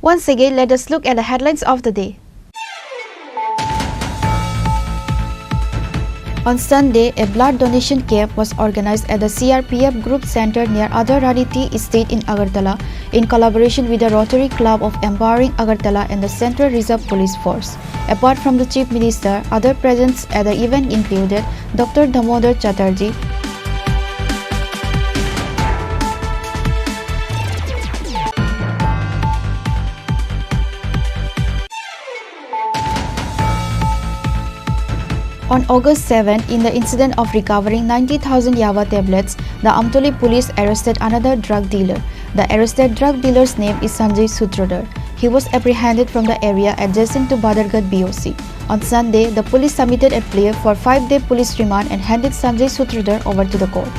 Once again, let us look at the headlines of the day. On Sunday, a blood donation camp was organized at the CRPF Group Center near Adarani Tea Estate in Agartala in collaboration with the Rotary Club of Empowering Agartala and the Central Reserve Police Force. Apart from the Chief Minister, other presents at the event included Dr. Damodar Chatterjee, On August 7, in the incident of recovering 90,000 Yava tablets, the Amtoli police arrested another drug dealer. The arrested drug dealer's name is Sanjay Sutradhar. He was apprehended from the area adjacent to Badargarh BOC. On Sunday, the police submitted a plea for 5-day police remand and handed Sanjay Sutradhar over to the court.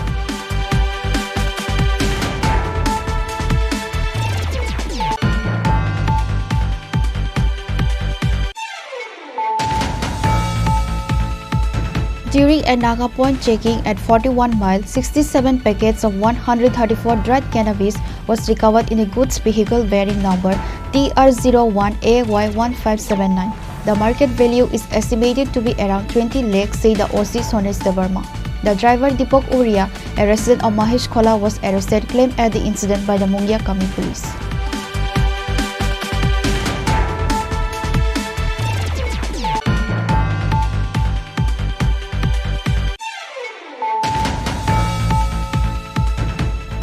During a Naga point checking at 41 Mile, 67 packets of 134 dried cannabis was recovered in a goods vehicle bearing number TR01AY1579. The market value is estimated to be around 20 lakhs, said the OC Sonesh Devarma. The driver Deepak Uria, a resident of Mahesh Khola, was arrested, claimed at the incident by the Mungia Kami police.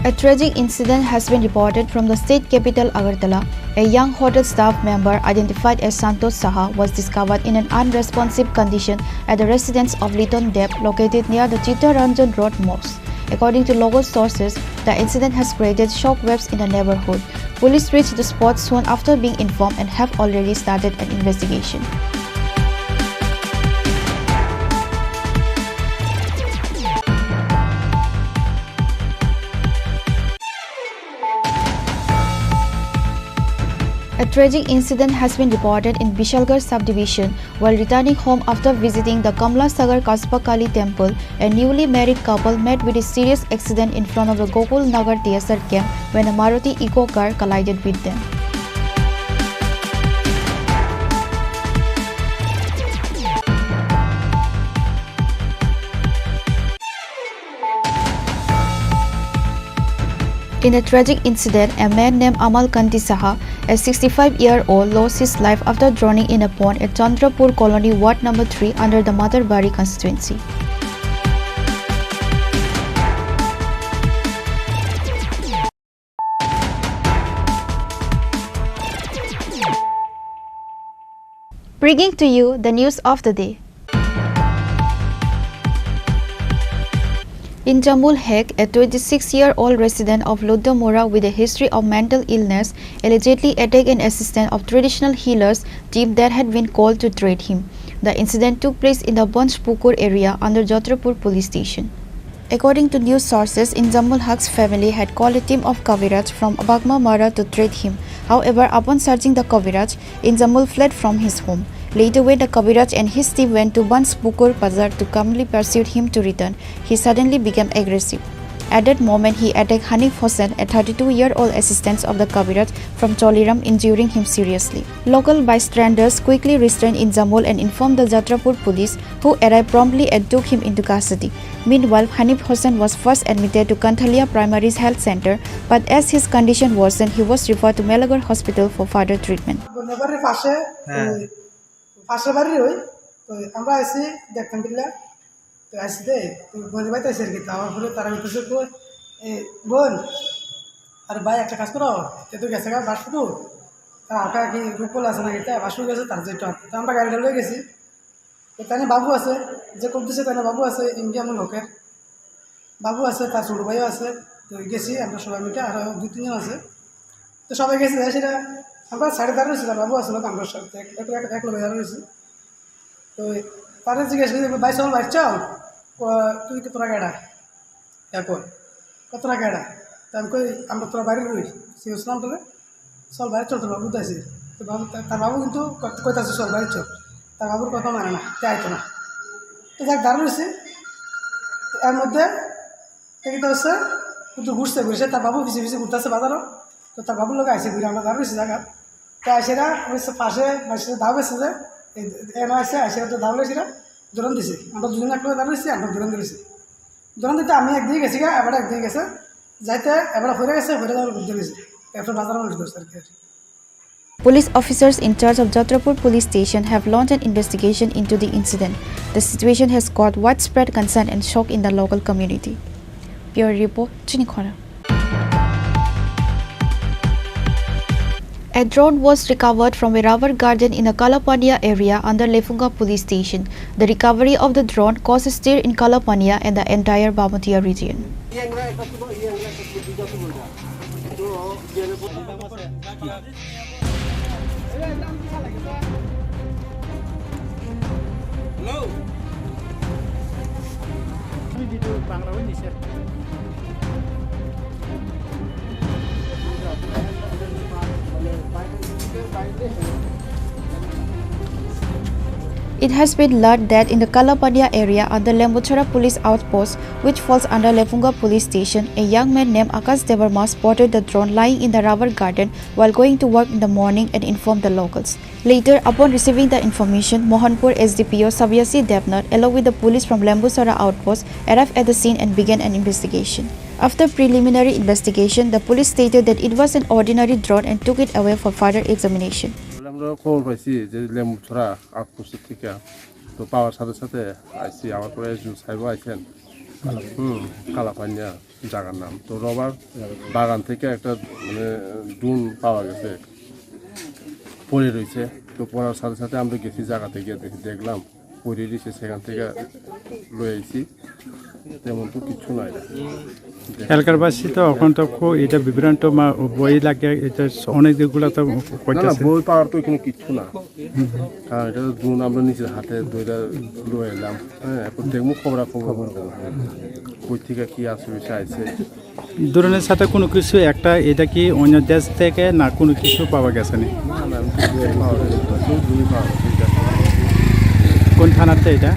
A tragic incident has been reported from the state capital Agartala. A young hotel staff member identified as Santosh Saha was discovered in an unresponsive condition at the residence of Liton Deb located near the Chittaranjan Road Mosque. According to local sources, the incident has created shockwaves in the neighborhood. Police reached the spot soon after being informed and have already started an investigation. A tragic incident has been reported in Bishalgarh subdivision. While returning home after visiting the Kamla Sagar Kaspa Kali temple, a newly married couple met with a serious accident in front of the Gokul Nagar TSR camp when a Maruti Eco car collided with them. In a tragic incident, a man named Amal Kanti Saha, a 65-year-old, lost his life after drowning in a pond at Chandrapur Colony, Ward Number 3 under the Matarbari constituency. Bringing to you the news of the day. In Jamul Hek, a 26-year-old resident of Lodamora with a history of mental illness allegedly attacked an assistant of traditional healers team that had been called to treat him. The incident took place in the Banjpukur area under Jotrapur police station. According to news sources, in Jamul Hek's family had called a team of Kaviraj from Bagma Mara to treat him. However, upon searching the Kaviraj, Jamul fled from his home. Later, when the Kaviraj and his team went to Banjpukur Bazar to calmly pursue him to return, he suddenly became aggressive. At that moment, he attacked Hanif Hossain, a 32-year-old assistant of the Kaviraj from Choliram, injuring him seriously. Local bystanders quickly restrained Jamul and informed the Jatrapur police, who arrived promptly and took him into custody. Meanwhile, Hanif Hossain was first admitted to Kanthalia Primary Health Center, but as his condition worsened, he was referred to Melagar Hospital for further treatment. পাশের বাড়ির ওই তো আমরা এসে দেখতাম কিলা তো আসতে তো বলে ভাই তাই কি তার ফলে তারা বলতেছে তো বোন আর ভাই একটা কাজ করো তো গেছে গা বাসপুর তার আটা কি রূপল আছে না এটা বাসপুর গেছে তার যেটা তো আমরা গাড়িটা লয়ে গেছি তো তাই বাবু আছে যে করতেছে তাই বাবু আছে ইন্ডিয়ান লোকের বাবু আছে তার ছোট ভাইও আছে তো গেছি আমরা সবাই মিলে আর 2-3 জন আছে তো সবাই গেছি সেটা আমরা সাড়ে দাঁড়িয়ে রয়েছি বাবু আসলো আমরা সাথে এক লোক রয়েছি তো তাদের জিজ্ঞেস করি ভাই চল ভাই চল তুই তো তোরা গাড়া এখন কতটা গাড়া তো আমি কই আমরা তোরা বাইরে রই সে ইসলাম বলে চল বাইরে চল তোর বাবু আসি তো বাবু তার বাবু কিন্তু কইতাছে চল বাইরে চল তার বাবুর কথা মানে না তাই তো না তো যাক দাঁড়ানো হয়েছে। এর মধ্যে তো হচ্ছে কিন্তু ঘুরছে তার বাবু পিছিয়ে পিছিয়ে ঘুরতে আসছে বাজারও। তো তার বাবুর লোক আসে ঘুরে আমরা দাঁড়ানো হয়েছি জায়গা। তো আসেরা পাশে দাও গেছে যে এনে আসে আসেরা তো দাও লেছিলাম দৌড়ান দিছে। আমরা দুজন এক লোক দাঁড়িয়েছি, আমরা দৌড়ান দিয়েছি। দৌড়ান দিতে আমি একদিকে গেছি গা, এবার একদিকে গেছে যাইতে এবার হয়ে গেছে, হয়ে যাওয়ার ঘুরতে গেছি। এরপর বাজার মানুষ ধরছে আর কি। Police officers in charge of Jatrapur police station have launched an investigation into the incident. The situation has caused widespread concern and shock in the local community. Bureau Report, Chini Khorang. A drone was recovered from a rubber garden in the Kalapania area under Lefunga police station. The recovery of the drone caused a stir in Kalapania and the entire Bamutia region. It has been learned that in the Kalapania area under Lembuchara police outpost, which falls under Lefunga police station, a young man named Akash Devarma spotted the drone lying in the rubber garden while going to work in the morning and informed the locals. Later, upon receiving the information, Mohanpur SDPO Savyasi Devnath, along with the police from Lembuchara outpost, arrived at the scene and began an investigation. After preliminary investigation, the police stated that it was an ordinary drone and took it away for further examination. আমরা খবর পাইছি যে Lembucherra outpost থেকে, তো পাওয়ার সাথে সাথে আইসি আমার পরে সাহেব আইছেন কালাপানিয়া জায়গার নাম। তো রবার বাগান থেকে একটা মানে ড্রোন পাওয়া গেছে, পড়ে রয়েছে। তো পড়ার সাথে সাথে আমরা গেছি জায়গাতে গিয়ে দেখলাম পড়ে রয়েছে, সেখান থেকে লয়ে আইছি। তেমন তো কিছু নয়। এলাকারবাসী তো এখন তো এটা বিভ্রান্ত বই লাগে, এটা অনেক যেগুলো তো বই পাওয়ার তো এখানে কিচ্ছু না, কারণ এটা ড্রোন আমরা নিজের হাতে দইটা লয়ে এলাম। হ্যাঁ, এখন দেখবো খবর কই থেকে কি আসে আছে। ড্রোনের সাথে কোনো কিছু একটা, এটা কি অন্য দেশ থেকে না কোনো কিছু পাওয়া গেছে না? কোন থানাতে এটা?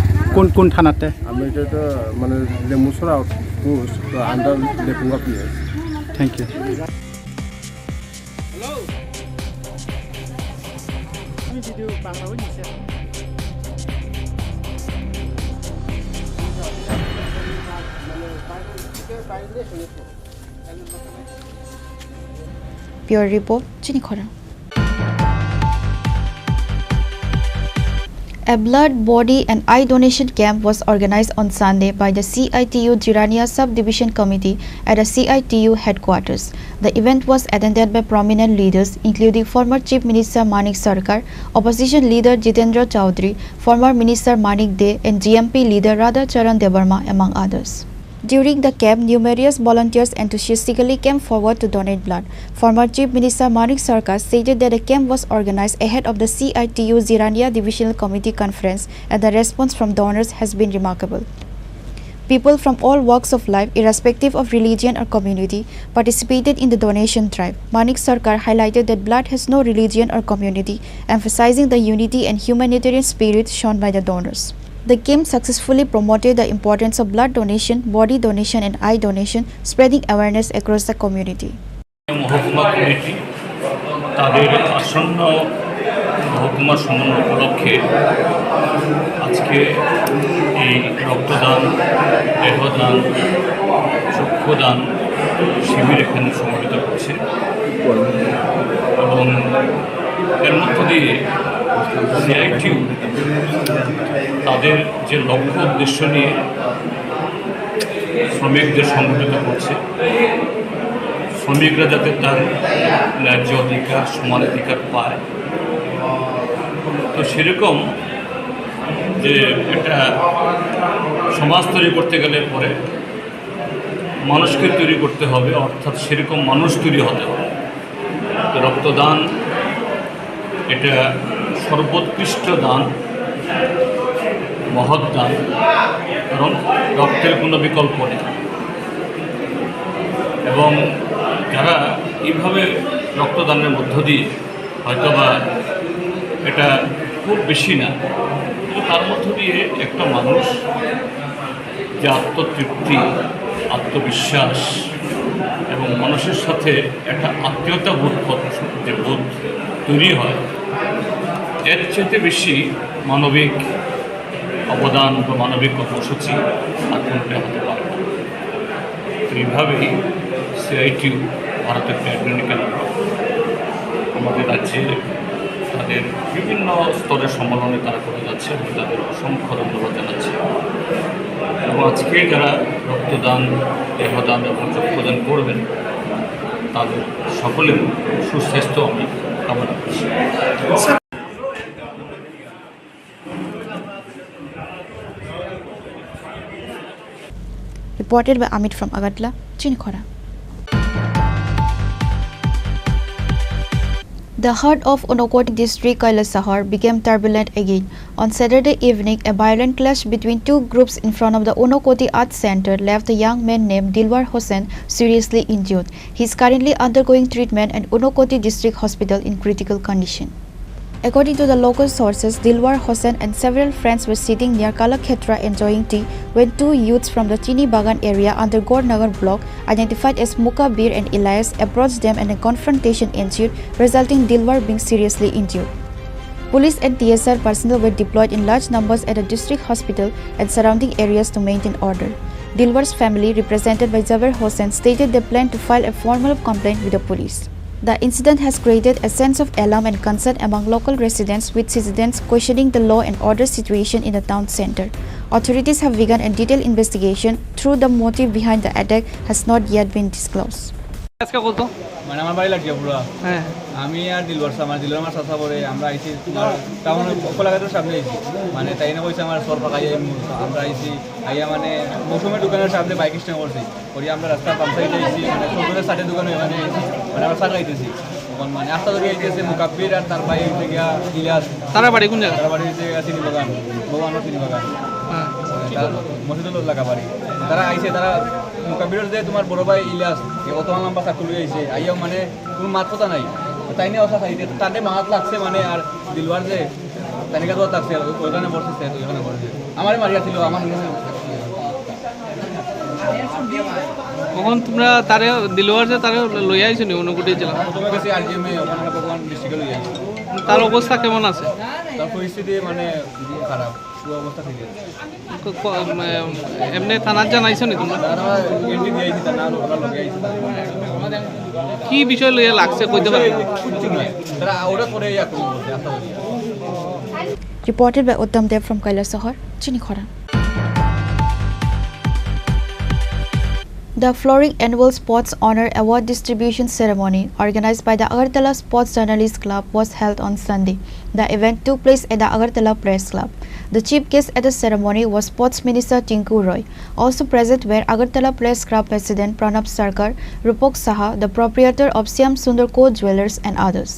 কোন থানাতে? আমি এটা তো মানে Lembucherra outpost under Lefunga PS. Thank you. Bureau Report, Chini Khorang. A blood, body and eye donation camp was organized on Sunday by the CITU Jirania Subdivision Committee at the CITU headquarters. The event was attended by prominent leaders including former Chief Minister Manik Sarkar, Opposition Leader Jitendra Chaudhary, former Minister Manik De and GMP Leader Radha Charan Devarma among others. During the camp, numerous volunteers enthusiastically came forward to donate blood. Former Chief Minister Manik Sarkar stated that the camp was organized ahead of the CITU Jirania Divisional Committee conference and the response from donors has been remarkable. People from all walks of life, irrespective of religion or community, participated in the donation drive. Manik Sarkar highlighted that blood has no religion or community, emphasizing the unity and humanitarian spirit shown by the donors. The camp successfully promoted the importance of blood donation, body donation and eye donation, spreading awareness across the community. মহকুমা committee তাদের আসন্ন মহকুমা সম্মেলন উপলক্ষে আজকে এই রক্তদান, দেহদান, চক্ষুদান শিবির এখানে সংগঠিত করছে এবং এর মধ্য দিয়ে সিআইটিউ তাদের যে লক্ষ্য উদ্দেশ্য নিয়ে শ্রমিকদের সংগঠিত করছে, শ্রমিকরা যাতে তার ন্যায্য অধিকার, সমান অধিকার পায়। তো সেরকম যে একটা সমাজ তৈরি করতে গেলে পরে মানুষকে তৈরি করতে হবে, অর্থাৎ সেরকম মানুষ তৈরি হতে হবে। তো রক্তদান এটা সর্বোৎকৃষ্ট দান, মহৎ দান, কারণ রক্তের কোনো বিকল্প নেই। এবং যারা এইভাবে রক্তদানের মধ্য দিয়ে হয়তোবা এটা খুব বেশি না, কিন্তু তার মধ্য দিয়ে একটা মানুষ যে আত্মতৃপ্তি, আত্মবিশ্বাস এবং মানুষের সাথে একটা আত্মীয়তা বোধ যে বোধ তৈরি হয়, এর চাইতে বেশি মানবিক অবদান বা মানবিক কর্মসূচি আর কোনটা হতে পারে না। তো এইভাবেই সিআইটিউ ভারতের ট্রেড ইউনিয়ন আমাদের রাজ্যে তাদের বিভিন্ন স্তরের সম্মেলনে তারা করে যাচ্ছে, আমি তাদের অসংখ্য ধন্যবাদ জানাচ্ছি। এবং আজকে যারা রক্তদান, দেহদান এবং চক্ষুদান করবেন তাদের সকলের সুস্বাস্থ্য আমি কামনা করছি। Reported by Amit from Agartala, Chini Khorang. The heart of Unakoti district, Englsih, became turbulent again. On Saturday evening, a violent clash between two groups in front of the Unakoti Arts Center left a young man named Dilwar Hossain seriously injured. He is currently undergoing treatment at Unakoti District Hospital in critical condition. According to the local sources, Dilwar Hossain and several friends were sitting near Kalakhetra enjoying tea when two youths from the Chini Bagan area under Gornagar block, identified as Mukabir and Elias, approached them and a confrontation ensued, resulting Dilwar being seriously injured. Police and TSR personnel were deployed in large numbers at the district hospital and surrounding areas to maintain order. Dilwar's family, represented by Javer Hossain, stated they plan to file a formal complaint with the police. The incident has created a sense of alarm and concern among local residents, with citizens questioning the law and order situation in the town center. Authorities have begun a detailed investigation, though the motive behind the attack has not yet been disclosed. মানে আমার বাড়ি লাগিয়া পুরা, হ্যাঁ আমি আর দিলওয়ার আমার চাষা পরে আমরা আইছি তোমার টাউন কোলাঘাটের সামনে আইছি, মানে তাই না কইছে আমার সর ফাঁকাই আমরা আইছি আইয়া মানে মৌসুমের দোকানের সামনে বাইক স্ট্যান্ড করছি করি আমরা রাস্তার পাম সাইডে আইছি, মানে সন্ধ্যের সাইডের দোকানে মানে আইছি, মানে আমরা সার খাইতেছি তখন মানে আস্তা ধরে আইতেছে মুকাব্বির আর তার ভাই হইতে গিয়া ইলিয়াস। তারা বাড়ি কোন জায়গা? তারা বাড়ি হইতে চিনি বাগান, ভগবানের চিনি বাগান, হ্যাঁ মসজিদুল লাগা বাড়ি। তারা আইছে, তারা মুকাব্বিরের যে তোমার বড় ভাই ইলিয়াস অত লম্বা চাকু লই আইছে, আইয়াও মানে কোনো মাত কথা নাই, তাই নিয়ে অসা খাইতে তাদের মাত লাগছে মানে, আর দিলওয়ার যে তানিকা দোয়া লাগছে ওইখানে বসেছে, ওইখানে বসেছে আমারই মারিয়া ছিল আমার। কখন তোমরা তারে দিলওয়ার যে তারে লই আইছো নি অনুকুটি জেলা? প্রথমে গেছি আরজিএমে, ওখানে ভগবান ডিস্ট্রিক্টে লই আইছি। তার অবস্থা কেমন আছে? তার পরিস্থিতি মানে খারাপ, অবস্থা ঠিক আছে। এমনি থানার জানাইছো নি তোমরা? এন্ট্রি দিয়ে আইছি, থানা ওরা লগে আইছি। কি বিষয় লইয়া লাগছে কইতে পারবে? তারা ওরা করে ইয়া করতে আশা করি। Reported by Uttam Dev from Englsih, Chini Khorang. The flooring annual Sports Honor Award distribution ceremony, organized by the Agartala Sports Journalists Club, was held on Sunday. The event took place at the Agartala Press Club. The chief guest at the ceremony was Sports Minister Tinku Roy. Also present were Agartala Press Club President Pranab Sarkar, Rupok Saha, the proprietor of Siam Sundar Co Jewelers, and others.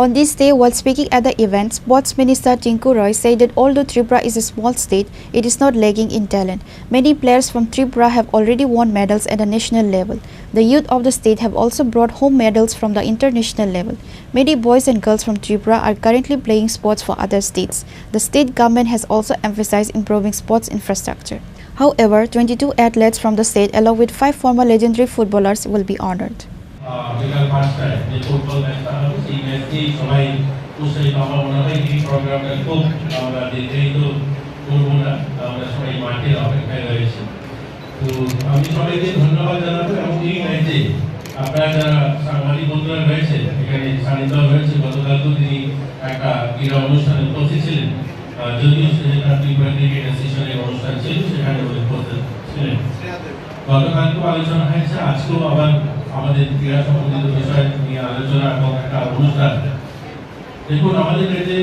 On this day, while speaking at the event, Sports Minister Tinku Roy said that although Tripura is a small state, it is not lagging in talent. Many players from Tripura have already won medals at the national level. The youth of the state have also brought home medals from the international level. Many boys and girls from Tripura are currently playing sports for other states. The state government has also emphasized improving sports infrastructure. However, 22 athletes from the state, along with 5 former legendary footballers, will be honored. বিকাল 5টায় যে football ম্যাচটা হবে সেই ম্যাচটি সবাই উৎসাহিত, আমরা মনে হয় এই প্রোগ্রামটা খুব আমরা দীর্ঘায়িত করবো না, আমরা সবাই মাঠের অপেক্ষায় রয়েছি। তো আমি সবাইকে ধন্যবাদ জানাবো এবং এই ম্যাচে আপনারা যারা সাংবাদিক বন্ধুরা রয়েছে এখানে সান্নিধ্য হয়েছে, গতকাল তো তিনি একটা ক্রীড়া অনুষ্ঠানে উপস্থিত ছিলেন, যদিও সেটা ত্রিপুরা ক্রিকেট অ্যাসোসিয়েশনের অনুষ্ঠান ছিল সেখানে উপস্থিত ছিলেন। গতকালকেও আলোচনা হয়েছে, আজকেও আবার আমাদের ক্রীড়া সম্বন্ধিত বিষয় নিয়ে আলোচনা এবং একটা অনুষ্ঠান। দেখুন আমাদের যে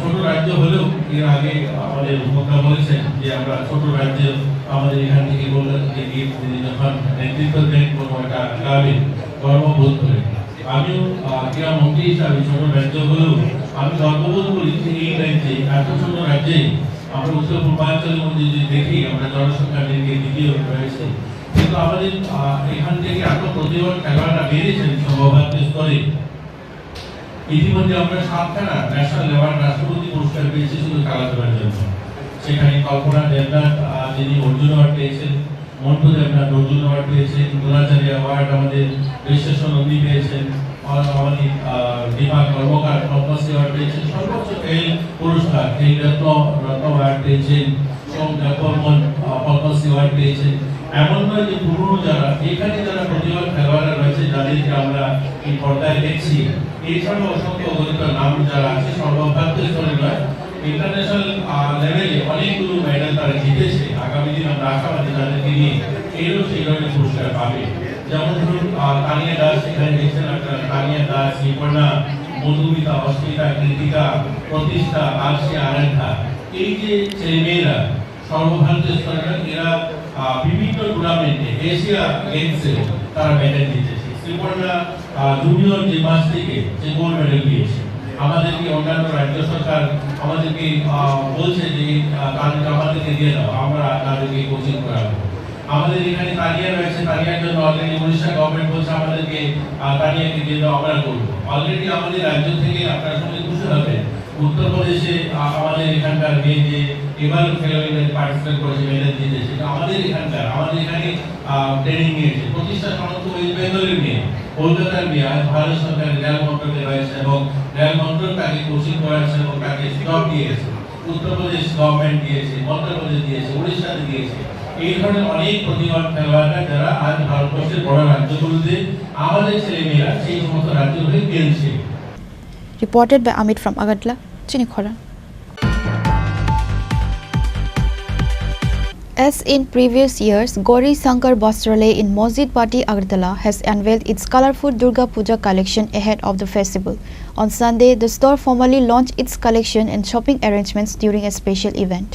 ছোট রাজ্য হলেও এর আগে আমাদের বক্তা বলেছেন যে আমরা ছোট রাজ্য, আমাদের এখান থেকে যখন নেতৃত্ব দেন কোনো একটা ক্লাবে গর্ববোধ করে। আমিও ক্রীড়া মন্ত্রী হিসাবে ছোট রাজ্য হলেও আমি গর্ববোধ করি যে এই রাজ্যে, এত ছোট রাজ্যে আমরা উত্তর পূর্বাঞ্চলের মধ্যে যদি দেখি আমরা জনসংখ্যা দিকে দ্বিতীয় রয়েছে, কিন্তু আমাদের এখান থেকে এত প্রতিভার খেলোয়াড়রা বেরিয়েছেন সর্বভারতীয় স্তরে। ইতিমধ্যে আমরা 7খানা ন্যাশনাল অ্যাওয়ার্ড রাষ্ট্রপতি পুরস্কার পেয়েছি শুধু খেলাধুলার জন্য। সেখানে কল্পনা দেবনাথ যিনি অর্জুন অ্যাওয়ার্ড পেয়েছেন, মন্টু দেবনাথ অর্জুন অ্যাওয়ার্ড পেয়েছেন, দ্রোণাচার্য অ্যাওয়ার্ড আমাদের বিশ্বেশ্বর নন্দী পেয়েছেন, আমাদের দীপা কর্মকার পদ্মশ্রী অ্যাওয়ার্ড পেয়েছেন, সর্বোচ্চ খেল পুরস্কার খেল রত্ন অ্যাওয়ার্ড পেয়েছেন, পদ্মশ্রী অ্যাওয়ার্ড পেয়েছেন। এমন নয় যে পুরনো যারা এখানে যারা প্রতিভার খেলোয়াড়রা রয়েছে যাদেরকে আমরা এই পর্দায় দেখছি, এছাড়াও অসংখ্য অগণিত নাম যারা আছে সর্বভারতীয় স্তরে নয় ইন্টারন্যাশনাল লেভেলে অনেকগুলো মেডেল তারা জিতেছে। আগামী দিন আমরা আশাবাদী তাদেরকে নিয়ে এরও সেই ধরনের পুরস্কার পাবে। যেমন ধরুন তানিয়া দাস এখানে দেখছেন, আপনারা তানিয়া দাস, নিপর্ণা, মধুমিতা, অস্মিতা, কৃতিকা, প্রতিষ্ঠা, আরশি, আরাধ্যা, এই যে ছেলেমেয়েরা সর্বভারতীয় স্তরে এরা বিভিন্ন টুর্নামেন্টে এশিয়া গেমসে তারা মেডেল জিতেছে। শ্রীপর্ণা জুনিয়র জিমন্যাস্টিকে যে গোল্ড মেডেল পেয়েছে। আমাদেরকে অন্যান্য রাজ্য সরকার আমাদেরকে বলছে যে তাদেরকে আমাদেরকে দিয়ে দাও, আমরা তাদেরকে কোচিং করাবো। আমাদের এখানে তানিয়া রয়েছে, তানিয়ার জন্য অলরেডি উড়িষ্যা গভর্নমেন্ট বলছে আমাদেরকে তানিয়াকে দিয়ে দাও, আমরা করবো। অলরেডি আমাদের রাজ্য থেকে আপনার সঙ্গে খুশি হবে, উত্তরপ্রদেশে আমাদের এখানকার মেয়ে যে এবার খেলোয়াড়দের পার্টিসিপেট করেছে মেডেল জিতেছে, সেটা আমাদের এখানে ট্রেনিং নিয়েছে। প্রতিষ্ঠা সমস্ত ওয়েস্ট বেঙ্গলের মেয়ে, কলকাতার মেয়ে আজ ভারত সরকার রেল মন্ত্রকে রয়েছে এবং রেল মন্ত্রক তাকে কোচিং করাচ্ছে এবং তাকে জব দিয়েছে। উত্তরপ্রদেশ গভর্নমেন্ট দিয়েছে, মধ্যপ্রদেশ দিয়েছে, উড়িষ্যাতে দিয়েছে। এই ধরনের অনেক প্রতিভাবান খেলোয়াড়রা যারা আজ ভারতবর্ষের বড় রাজ্যগুলোতে আমাদের ছেলেমেয়েরা সেই সমস্ত রাজ্য হয়ে খেলছে। Reported by Amit from Agadla, Chini Khorang. As in previous years, Gauri Shankar Bastralay in Masjid Pati, Agartala has unveiled its colorful Durga Puja collection ahead of the festival. On Sunday, the store formally launched its collection and shopping arrangements during a special event.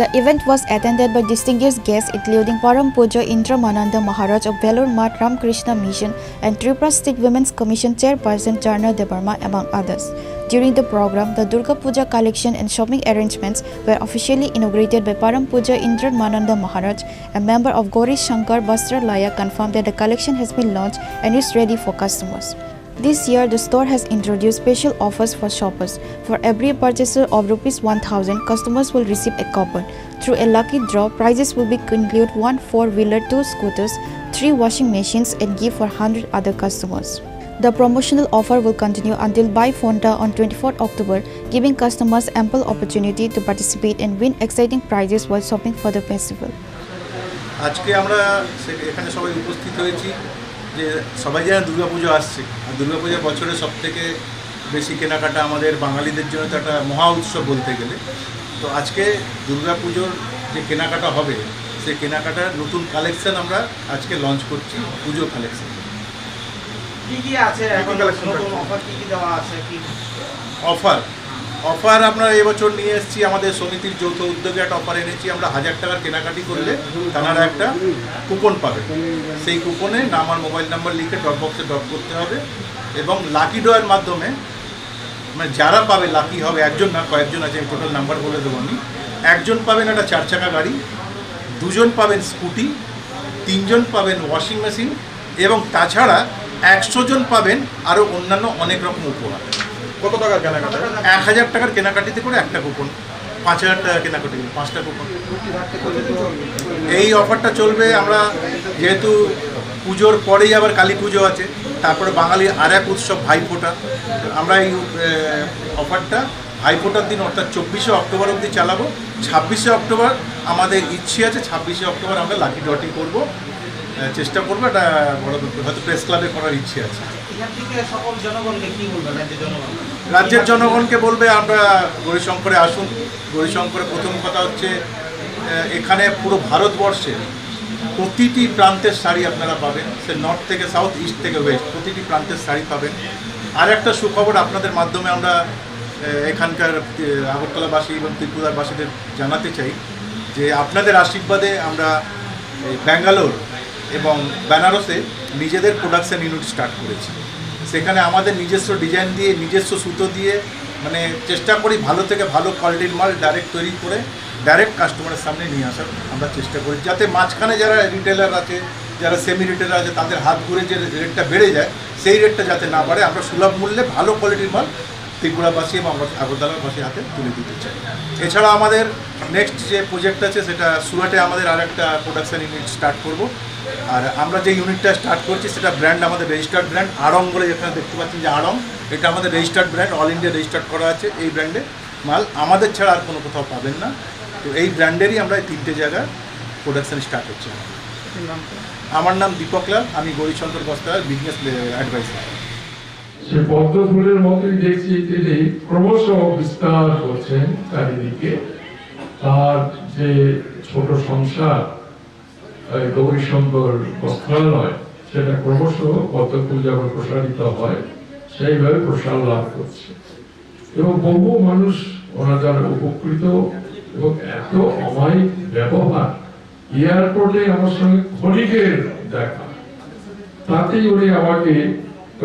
The event was attended by distinguished guests including Param Puja Indramananda Maharaj of Velur Math Ramakrishna Mission and Tripura State Women's Commission Chairperson Jarna Debarma among others. During the program, the Durga Puja collection and shopping arrangements were officially inaugurated by Param Puja Indramananda Maharaj. A member of Gauri Shankar Bastralaya confirmed that the collection has been launched and is ready for customers. This year, the store has introduced special offers for shoppers. For every purchaser of ₹1,000, customers will receive a coupon. Through a lucky draw, prizes will be include 1 4-wheeler, 2 scooters, 3 washing machines and gift for 100 other customers. The promotional offer will continue until Buy Fonta on 24 October, giving customers ample opportunity to participate and win exciting prizes while shopping for the festival. আজকে আমরা এখানে সবাই উপস্থিত হয়েছি যে সবাই জানেন দুর্গাপুজো আসছে, আর দুর্গাপূজা বছরের সবথেকে বেশি কেনাকাটা আমাদের বাঙালিদের জন্য তো একটা মহা উৎসব বলতে গেলে। তো আজকে দুর্গাপুজোর যে কেনাকাটা হবে সেই কেনাকাটার নতুন কালেকশন আমরা আজকে লঞ্চ করছি, পুজো কালেকশন। কি কি আছে এখন নতুন অফার কি কি দেওয়া আছে? কি অফার আমরা এবছর নিয়ে এসেছি, আমাদের সমিতির যৌথ উদ্যোগে একটা অফার এনেছি। আমরা 1000 টাকার কেনাকাটি করলে তারা একটা কুপন পাবে। সেই কুপনে নাম আর মোবাইল নাম্বার লিখে ড্রপ বক্সে ড্রপ করতে হবে এবং লাকি ড্রয়ের মাধ্যমে মানে যারা পাবে, লাকি হবে একজন না কয়েকজন আছে, আমি টোটাল নাম্বার বলে দেবো আমি। একজন পাবেন একটা 4 চাকা গাড়ি, 2জন পাবেন স্কুটি, 3জন পাবেন ওয়াশিং মেশিন এবং তাছাড়া 100 জন পাবেন আরও অন্যান্য অনেক রকম উপহার। কত টাকার কেনাকাটা? 1000 টাকার কেনাকাটিতে করে একটা কুপন, 5000 টাকা কেনাকাটি 5টা কুপন। এই অফারটা চলবে। আমরা যেহেতু পুজোর পরেই আবার কালী পুজো আছে, তারপরে বাঙালির আর এক উৎসব ভাইফোঁটা, আমরা এই অফারটা ভাইফোঁটার দিন অর্থাৎ 24শে অক্টোবর অবধি চালাবো। 26শে অক্টোবর আমাদের ইচ্ছে আছে, 26শে অক্টোবর আমরা লাকি ড্রটি করবো, চেষ্টা করবো। এটা বড় হয়তো প্রেস ক্লাবে করার ইচ্ছে আছে। রাজ্যের জনগণকে বলবে আমরা গৌরীশঙ্করে আসুন। গৌরীশঙ্করে প্রথম কথা হচ্ছে এখানে পুরো ভারতবর্ষে প্রতিটি প্রান্তের শাড়ি আপনারা পাবেন, সে নর্থ থেকে সাউথ, ইস্ট থেকে ওয়েস্ট, প্রতিটি প্রান্তের শাড়ি পাবেন। আর একটা সুখবর আপনাদের মাধ্যমে আমরা এখানকার আগরতলাবাসী এবং ত্রিপুরাবাসীদের জানাতে চাই যে আপনাদের আশীর্বাদে আমরা ব্যাঙ্গালোর এবং বেনারসে নিজেদের প্রোডাকশন ইউনিট স্টার্ট করেছি। সেখানে আমাদের নিজস্ব ডিজাইন দিয়ে নিজস্ব সুতো দিয়ে মানে চেষ্টা করি ভালো থেকে ভালো কোয়ালিটির মাল ডাইরেক্ট তৈরি করে ডাইরেক্ট কাস্টমারের সামনে নিয়ে আসার আমরা চেষ্টা করি, যাতে মাঝখানে যারা রিটেলার আছে, যারা সেমি রিটেলার আছে, তাদের হাত ঘুরে যে রেটটা বেড়ে যায় সেই রেটটা যাতে না বাড়ে, আমরা সুলভ মূল্যে ভালো কোয়ালিটির মাল ত্রিপুরাবাসী এবং আগরতলাবাসীর হাতে তুলে দিতে চাই। এছাড়া আমাদের নেক্সট যে প্রজেক্ট আছে সেটা সুরাটে আমাদের আরেকটা প্রোডাকশন ইউনিট স্টার্ট করব। আর আমরা যে ইউনিটটা স্টার্ট করছি সেটা ব্র্যান্ড আমাদের রেজিস্টার্ড ব্র্যান্ড আড়ং বলে, যেখানে দেখতে পাচ্ছেন যে আড়ং, এটা আমাদের registered brand, all India registered করা আছে। এই ব্র্যান্ডে মাল আমাদের ছাড়া আর কোনো কোথাও পাবেন না। তো এই ব্র্যান্ডেরই আমরা এই 3টে জায়গায় প্রোডাকশন স্টার্ট হচ্ছে। আমার নাম দীপক লাল, আমি গৌরীশঙ্কর বস্তার বিজনেস অ্যাডভাইজার। সে পদ্ম ফুলের মতোই দেখছি তিনি ক্রমশ বিস্তার করছেন চারিদিকে। তার যে ছোট সংসার গৌরীশঙ্কর বস্ত্রালয়, সেটা ক্রমশ পদ্ম ফুল যখন প্রসারিত হয় সেইভাবে প্রসার লাভ করছে এবং বহু মানুষ ওনার দ্বারা উপকৃত। এবং এত অমায়িক ব্যবহার, এয়ারপোর্টে আমার সঙ্গে ক্ষণিকের দেখা, তাতেই উনি আমাকে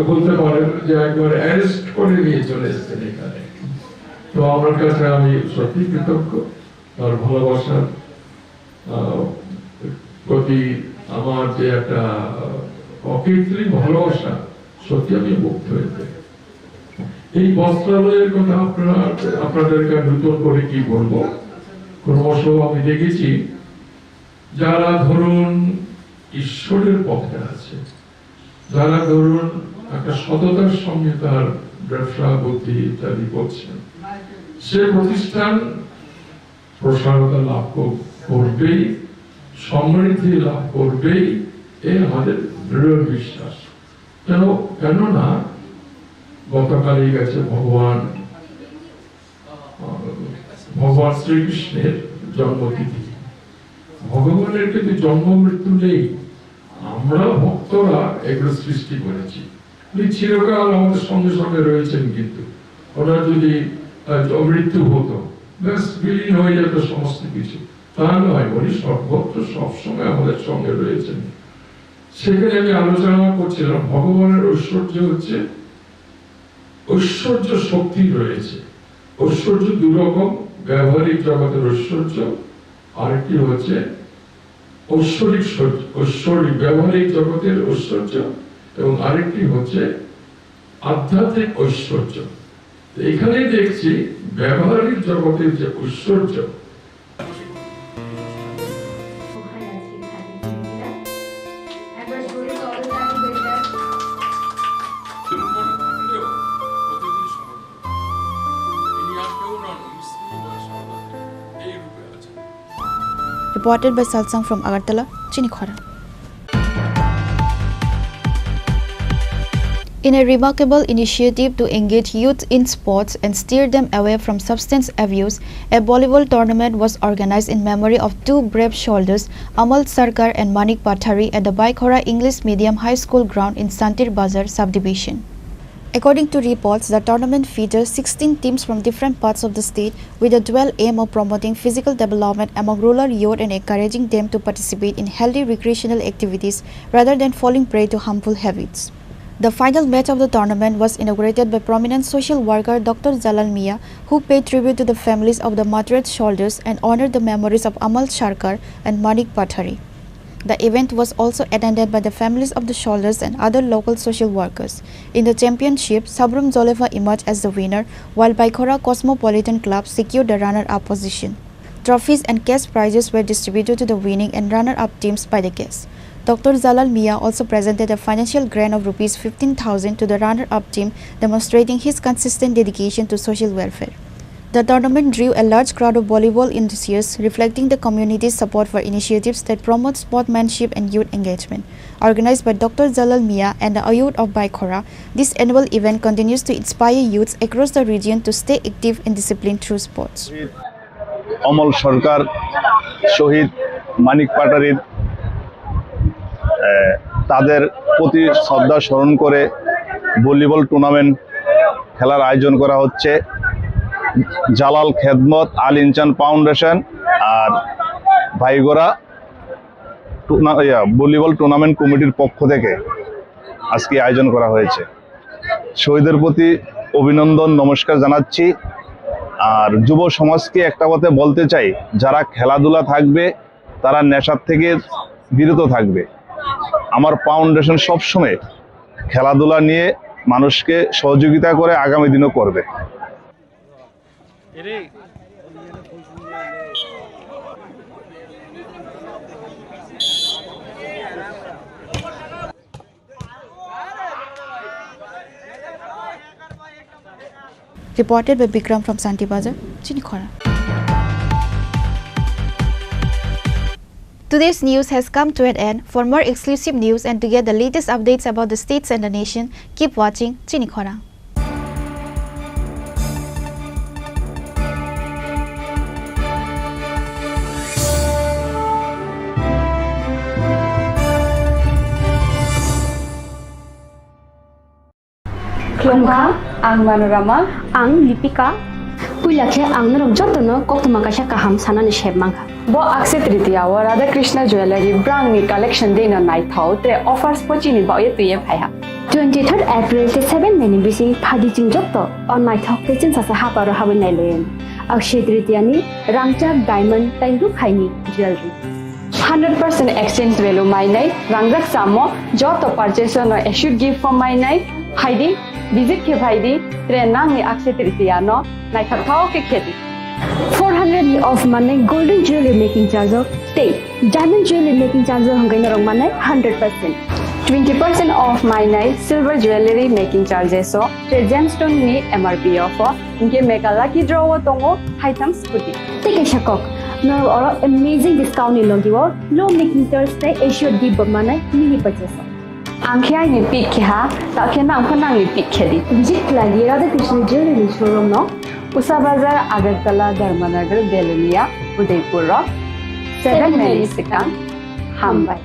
বলতে পারেন যে একবার অ্যারেস্ট করে নিয়ে চলে এসেছেন এখানে। তো আমার কাছে আমি সত্যি কৃতজ্ঞ। তার ভালোবাসার প্রতি আমার যে একটা অকৃত্রিম ভালোবাসা, সত্যি আমি মুগ্ধ হয়েছে। এই বস্ত্রালয়ের কথা আপনাদেরকে নতুন করে কি বলবো, ক্রমশ আমি দেখেছি যারা ধরুন ঈশ্বরের পথে আছে, যারা ধরুন একটা সততার সঙ্গে তার ব্যবসা বুদ্ধি ইত্যাদি করছেন, সে প্রতিষ্ঠান প্রসারতা লাভ করবেই, সমৃদ্ধি লাভ করবেই, এই আমাদের দৃঢ় বিশ্বাস। কেননা গতকালই গেছে ভগবান শ্রীকৃষ্ণের জন্মতিথি। ভগবানের কিন্তু জন্ম মৃত্যু নেই, আমরা ভক্তরা এগুলো সৃষ্টি করেছি। উনি চিরকাল আমাদের সঙ্গে সঙ্গে রয়েছেন, কিন্তু ওনার যদি মৃত্যু হতো ব্যাস বিলীন হয়ে যেত সমস্ত কিছু, তা নয়। উনি সর্বত্র সবসময় আমাদের সঙ্গে রয়েছেন। সেখানে আমি আলোচনা করছিলাম ভগবানের ঐশ্বর্য হচ্ছে ঐশ্বর্য শক্তি রয়েছে। ঐশ্বর্য দুরকম, ব্যবহারিক জগতের ঐশ্বর্য, আরেকটি হচ্ছে ঐশ্বরিক ব্যবহারিক জগতের ঐশ্বর্য, এবং আরেকটি হচ্ছে আধ্যাত্মিক ঐশ্বর্য। এখানে দেখছি ব্যবহারিক জগতের যে ঐশ্বর্য, Reported by Salsang from Agartala, Chini Khorang. In a remarkable initiative to engage youth in sports and steer them away from substance abuse, a volleyball tournament was organized in memory of two brave soldiers, Amal Sarkar and Manik Pathari, at the Baikhora English Medium High School ground in Santir Bazar subdivision. According to reports, the tournament features 16 teams from different parts of the state with the dual aim of promoting physical development among rural youth and encouraging them to participate in healthy recreational activities rather than falling prey to harmful habits. The final match of the tournament was inaugurated by prominent social worker Dr. Jalal Mia, who paid tribute to the families of the martyred soldiers and honored the memories of Amal Sarkar and Manik Pathari. The event was also attended by the families of the soldiers and other local social workers. In the championship, Sabrum Zoleva emerged as the winner, while Baikhora Cosmopolitan Club secured the runner-up position. Trophies and cash prizes were distributed to the winning and runner-up teams by the guests. Dr. Jalal Mia also presented a financial grant of Rs 15,000 to the runner-up team, demonstrating his consistent dedication to social welfare. The tournament drew a large crowd of volleyball enthusiasts, reflecting the community's support for initiatives that promote sportsmanship and youth engagement. Organized by Dr. Jalal Mia and the youth of Baikhora, this annual event continues to inspire youths across the region to stay active and disciplined through sports. Amal Sarkar, Shohid Manik Pathari, তাদের প্রতি শ্রদ্ধা স্মরণ করে volleyball tournament খেলার আয়োজন করা হচ্ছে। জালাল খেদমত আল ইনসান ফাউন্ডেশন আর ভাইগোরা ভলিবল টুর্নামেন্ট কমিটির পক্ষ থেকে আজকে আয়োজন করা হয়েছে। শহীদের প্রতি অভিনন্দন, নমস্কার জানাচ্ছি। আর যুব সমাজকে একটা কথা বলতে চাই, যারা খেলাধুলা থাকবে তারা নেশার থেকে বিরত থাকবে। আমার ফাউন্ডেশন সবসময় খেলাধুলা নিয়ে মানুষকে সহযোগিতা করে, আগামী দিনও করবে। Reported by Bikram from Santi Bazar, Chini Khorang. Today's news has come to an end. For more exclusive news and to get the latest updates about the states and the nation, keep watching Chini Khorang. Klongha, ang Manorama, ang Lipika. Puilakhe ang narong jotono koktuma kasha kaham sanani shebmangha. Bo akse tritiya wa Radha Krishna Jewelry brand ni collection dena nai thau te offers pochini ba ye tuye phaiha. 23rd April te 7 meni bisi phadi jing jotto on nai thok te chin sasa ha paro habin nai len. Akshay tritiya ni rangchak diamond tairu khaini jewelry. 100% exchange value mai nai rangrak samo joto purchase no issued gift from mai nai haidi visit ke bhaidi trenang ni akse tritiya no nai thau ke kheti 400 ni off mane golden jewelry making charge of stay diamond jewelry making charge hangai na rong mane 100%. 20% off my night silver jewelry making charges so gemstone ni MRP offer inke mega lucky draw tongo item scooty take a shakok no or amazing discount ni logiwo low making charge te issue di bamane mini purchase angkhya ni pick ha ta khena angkhana ni pick khedi visit lagi Radha Krishna jewelry showroom no Usa Bazar Agartala Dharmanagar Belunia Udaipur 7 Mexican Hambai.